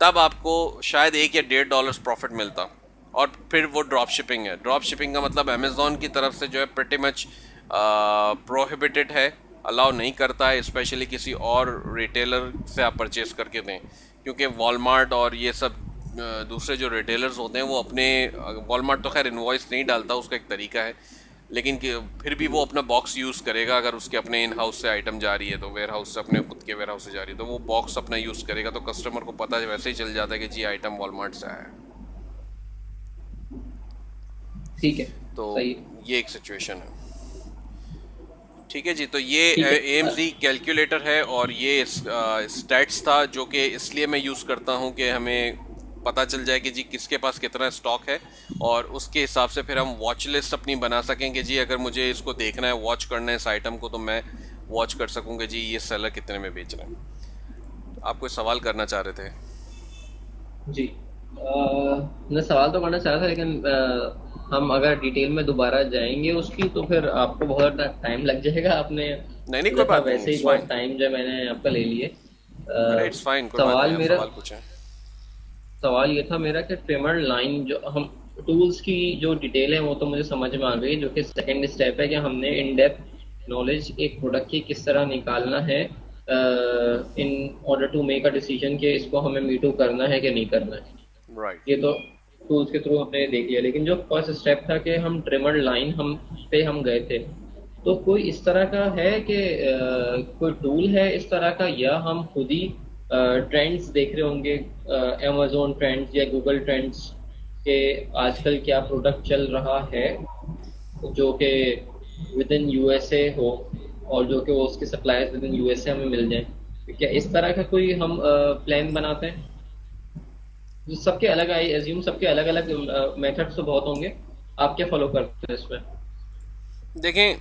तब आपको शायद 1 या $1.5 प्रॉफिट मिलता। और फिर वो ड्रॉप शिपिंग है। ड्रॉप शिपिंग का मतलब अमेज़ॉन की तरफ से जो है प्रिटी मच प्रोहिबिटेड है, अलाउ नहीं करता है, स्पेशली किसी और रिटेलर से आप परचेस करके दें, क्योंकि वॉलमार्ट और ये सब दूसरे जो रिटेलर्स होते हैं वो अपने, वॉलमार्ट तो खैर इनवॉइस नहीं डालता, उसका एक तरीका है, लेकिन फिर भी वो अपना बॉक्स यूज़ करेगा। अगर उसके अपने इन हाउस से आइटम जा रही है, तो वेयर हाउस से, अपने खुद के वेयर हाउस से जा रही है, तो वो बॉक्स अपना यूज़ करेगा, तो कस्टमर को पता वैसे ही चल जाता है कि जी आइटम वॉलमार्ट से आया है। ठीक है, तो सही, ये एक सिचुएशन है। ठीक है जी, तो ये ठीक है। AMZ कैलकुलेटर है, और ये स्टैट्स था जो कि इसलिए मैं यूज़ करता हूँ कि हमें पता चल जाए कि जी किसके पास कितना स्टॉक है, और उसके हिसाब से फिर हम वॉच लिस्ट अपनी बना सकेंगे। जी अगर मुझे इसको देखना है, वॉच करना है इस आइटम को, तो मैं वॉच कर सकूँगा जी ये सेलर कितने में बेच रहे हैं। आप कोई सवाल करना चाह रहे थे? जी, मैं सवाल तो करना चाह रहा था, लेकिन हम अगर डिटेल में दोबारा जाएंगे उसकी, तो फिर आपको बहुत टाइम लग जाएगा। आपने नहीं नहीं, कोई जो था बात नहीं, वैसे ही इट्स बहुत फाइन। टाइम जो मैंने आपका ले लिए। अरे इट्स फाइन, कोई बात नहीं, सवाल आप मेरा सवाल पूछें। सवाल ये था मेरा कि ट्रिमर लाइन, जो हम टूल्स की जो डिटेल है वो तो मुझे समझ में आ गई, जो कि सेकंड स्टेप है कि हमने इन डेप्थ नॉलेज एक प्रोडक्ट की किस तरह निकालना है in order to make a decision कि इसको हमें मीटू करना है कि नहीं करना है। राइट। ये तो टूल्स के थ्रू हमने देख लिया, लेकिन जो फर्स्ट स्टेप था कि हम ट्रिमर लाइन हम गए थे, तो कोई इस तरह का है कि कोई टूल है इस तरह का, या हम खुद ही ट्रेंड्स देख रहे होंगे, अमेजोन ट्रेंड्स या गूगल ट्रेंड्स के आजकल क्या प्रोडक्ट चल रहा है जो कि विद इन यूएसए हो, और जो कि वो उसके सप्लायर्स विद इन यूएसए हमें मिल जाए। क्या इस तरह का कोई हम प्लान बनाते हैं? जो सबके अलग, आई एज्यूम सबके अलग अलग मेथड्स तो बहुत होंगे, आप क्या फॉलो करते हैं इसमें? देखें,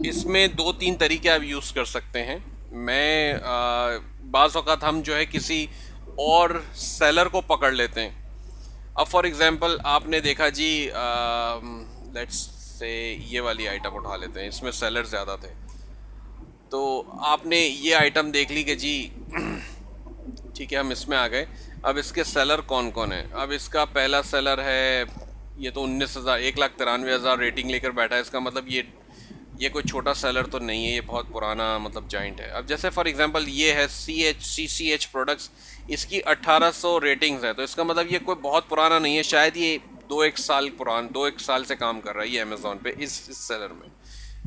इसमें 2-3 तरीके आप यूज़ कर सकते हैं। मैं बाज़ औक़ात हम जो है किसी और सेलर को पकड़ लेते हैं। अब फॉर एग्ज़ाम्पल आपने देखा जी, लेट्स से ये वाली आइटम उठा लेते हैं, इसमें सेलर ज़्यादा थे, तो आपने ये आइटम देख ली कि जी ठीक है, हम इसमें आ गए। अब इसके सेलर कौन कौन है? अब इसका पहला सेलर है, ये तो 19,000, 1,93,000 रेटिंग लेकर बैठा है। इसका मतलब ये कोई छोटा सेलर तो नहीं है, ये बहुत पुराना मतलब जाइंट है। अब जैसे फॉर एग्जांपल ये है CCH प्रोडक्ट्स, इसकी 1800 रेटिंग्स है, तो इसका मतलब ये कोई बहुत पुराना नहीं है, शायद ये 2-1 साल से काम कर रहा है ये अमेज़ॉन पे इस सेलर में।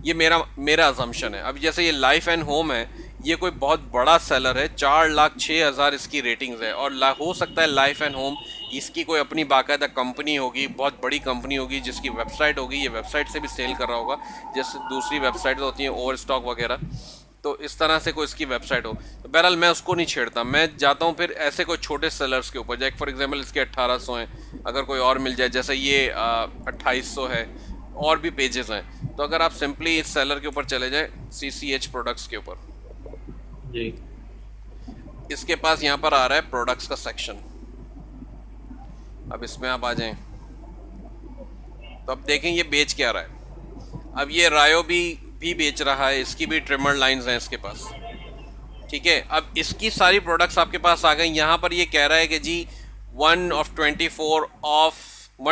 ये मेरा अजम्पशन है। अब जैसे ये लाइफ एंड होम है, ये कोई बहुत बड़ा सेलर है, 4,06,000 इसकी रेटिंग्स है, और हो सकता है लाइफ एंड होम इसकी कोई अपनी बाकायदा कंपनी होगी, बहुत बड़ी कंपनी होगी जिसकी वेबसाइट होगी, ये वेबसाइट से भी सेल कर रहा होगा, जैसे दूसरी वेबसाइट होती हैं ओवर स्टॉक वगैरह, तो इस तरह से कोई इसकी वेबसाइट हो। तो बहरहाल मैं उसको नहीं छेड़ता, मैं जाता हूँ फिर ऐसे कोई छोटे सेलर्स के ऊपर, जैसे फॉर एग्जांपल इसके 1800 हैं, अगर कोई और मिल जाए, जैसे ये 2800 है, और भी पेजेस हैं, तो अगर आप सिंपली इस सेलर के ऊपर चले जाएं, CCH प्रोडक्ट्स के ऊपर, जी, इसके पास यहाँ पर आ रहा है प्रोडक्ट्स का सेक्शन। अब इसमें आप आ जाएं, तो अब देखें ये बेच क्या रहा है। अब ये रायो भी बेच रहा है, इसकी भी ट्रिमर लाइंस हैं इसके पास, ठीक है। अब इसकी सारी प्रोडक्ट्स आपके पास आ गई। यहाँ पर ये कह रहा है कि जी 1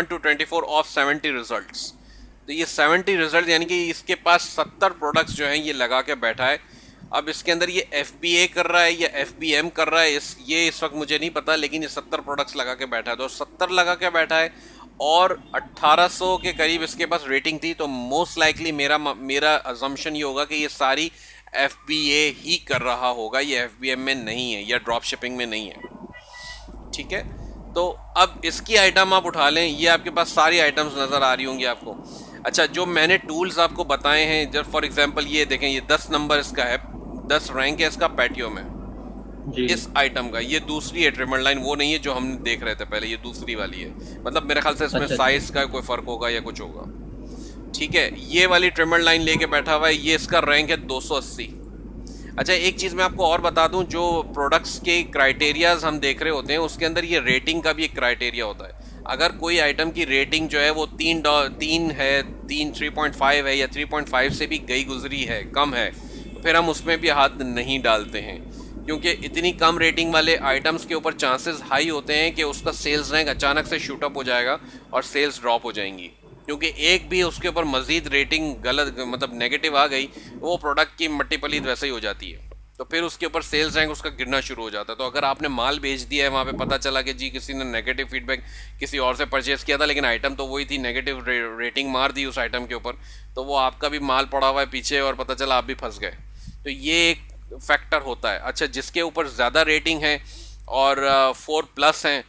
to 24 ऑफ 70 रिजल्ट्स, तो ये 70 रिजल्ट यानी कि इसके पास 70 प्रोडक्ट्स जो हैं ये लगा के बैठा है। अब इसके अंदर ये FBA कर रहा है या FBM कर रहा है, इस वक्त मुझे नहीं पता, लेकिन ये 70 प्रोडक्ट्स लगा के बैठा है, तो 70 लगा के बैठा है, और 1800 के करीब इसके पास रेटिंग थी, तो मोस्ट लाइकली मेरा अजम्पशन ये होगा कि ये सारी FBA ही कर रहा होगा, ये FBM में नहीं है या ड्रॉप शिपिंग में नहीं है, ठीक है। तो अब इसकी आइटम आप उठा लें, ये आपके पास सारी आइटम्स नज़र आ रही होंगी आपको। अच्छा, जो मैंने टूल्स आपको बताए हैं, जब फॉर एग्जांपल ये देखें, ये 10 नंबर इसका है, 10 रैंक है इसका पैटियो में जी, इस आइटम का। ये दूसरी है ट्रिमर लाइन, वो नहीं है जो हम देख रहे थे पहले, ये दूसरी वाली है। मतलब मेरे ख्याल से इसमें अच्छा, साइज का कोई फ़र्क होगा या कुछ होगा। ठीक है, ये वाली ट्रिमर लाइन लेके बैठा हुआ है, ये इसका रैंक है 280। अच्छा, एक चीज़ मैं आपको और बता दूं, जो प्रोडक्ट्स के क्राइटेरियाज हम देख रहे होते हैं उसके अंदर ये रेटिंग का भी एक क्राइटेरिया होता है। अगर कोई आइटम की रेटिंग जो है वो तीन है, 3.5 है या 3.5 से भी गई गुजरी है, कम है, तो फिर हम उसमें भी हाथ नहीं डालते हैं, क्योंकि इतनी कम रेटिंग वाले आइटम्स के ऊपर चांसेस हाई होते हैं कि उसका सेल्स रैंक अचानक से शूट अप हो जाएगा और सेल्स ड्रॉप हो जाएंगी, क्योंकि एक भी उसके ऊपर मजीद रेटिंग गलत मतलब नेगेटिव आ गई, वो प्रोडक्ट की मट्टी पलीत वैसे ही हो जाती है, तो फिर उसके ऊपर सेल्स रैंक उसका गिरना शुरू हो जाता है। तो अगर आपने माल बेच दिया है, वहाँ पे पता चला कि जी किसी ने नेगेटिव फीडबैक किसी और से परचेज किया था, लेकिन आइटम तो वही थी, नेगेटिव रेटिंग मार दी उस आइटम के ऊपर, तो वो आपका भी माल पड़ा हुआ है पीछे और पता चला आप भी फंस गए। तो ये एक फैक्टर होता है। अच्छा, जिसके ऊपर ज़्यादा रेटिंग है और 4+ हैं,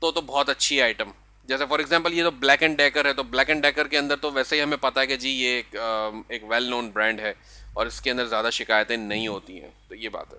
तो बहुत अच्छी आइटम, जैसे फॉर एग्जांपल ये तो ब्लैक एंड डेकर है, तो ब्लैक एंड डेकर के अंदर तो वैसे ही हमें पता है कि जी ये एक वेल नोन ब्रांड है और इसके अंदर ज़्यादा शिकायतें नहीं होती हैं, तो ये बात है।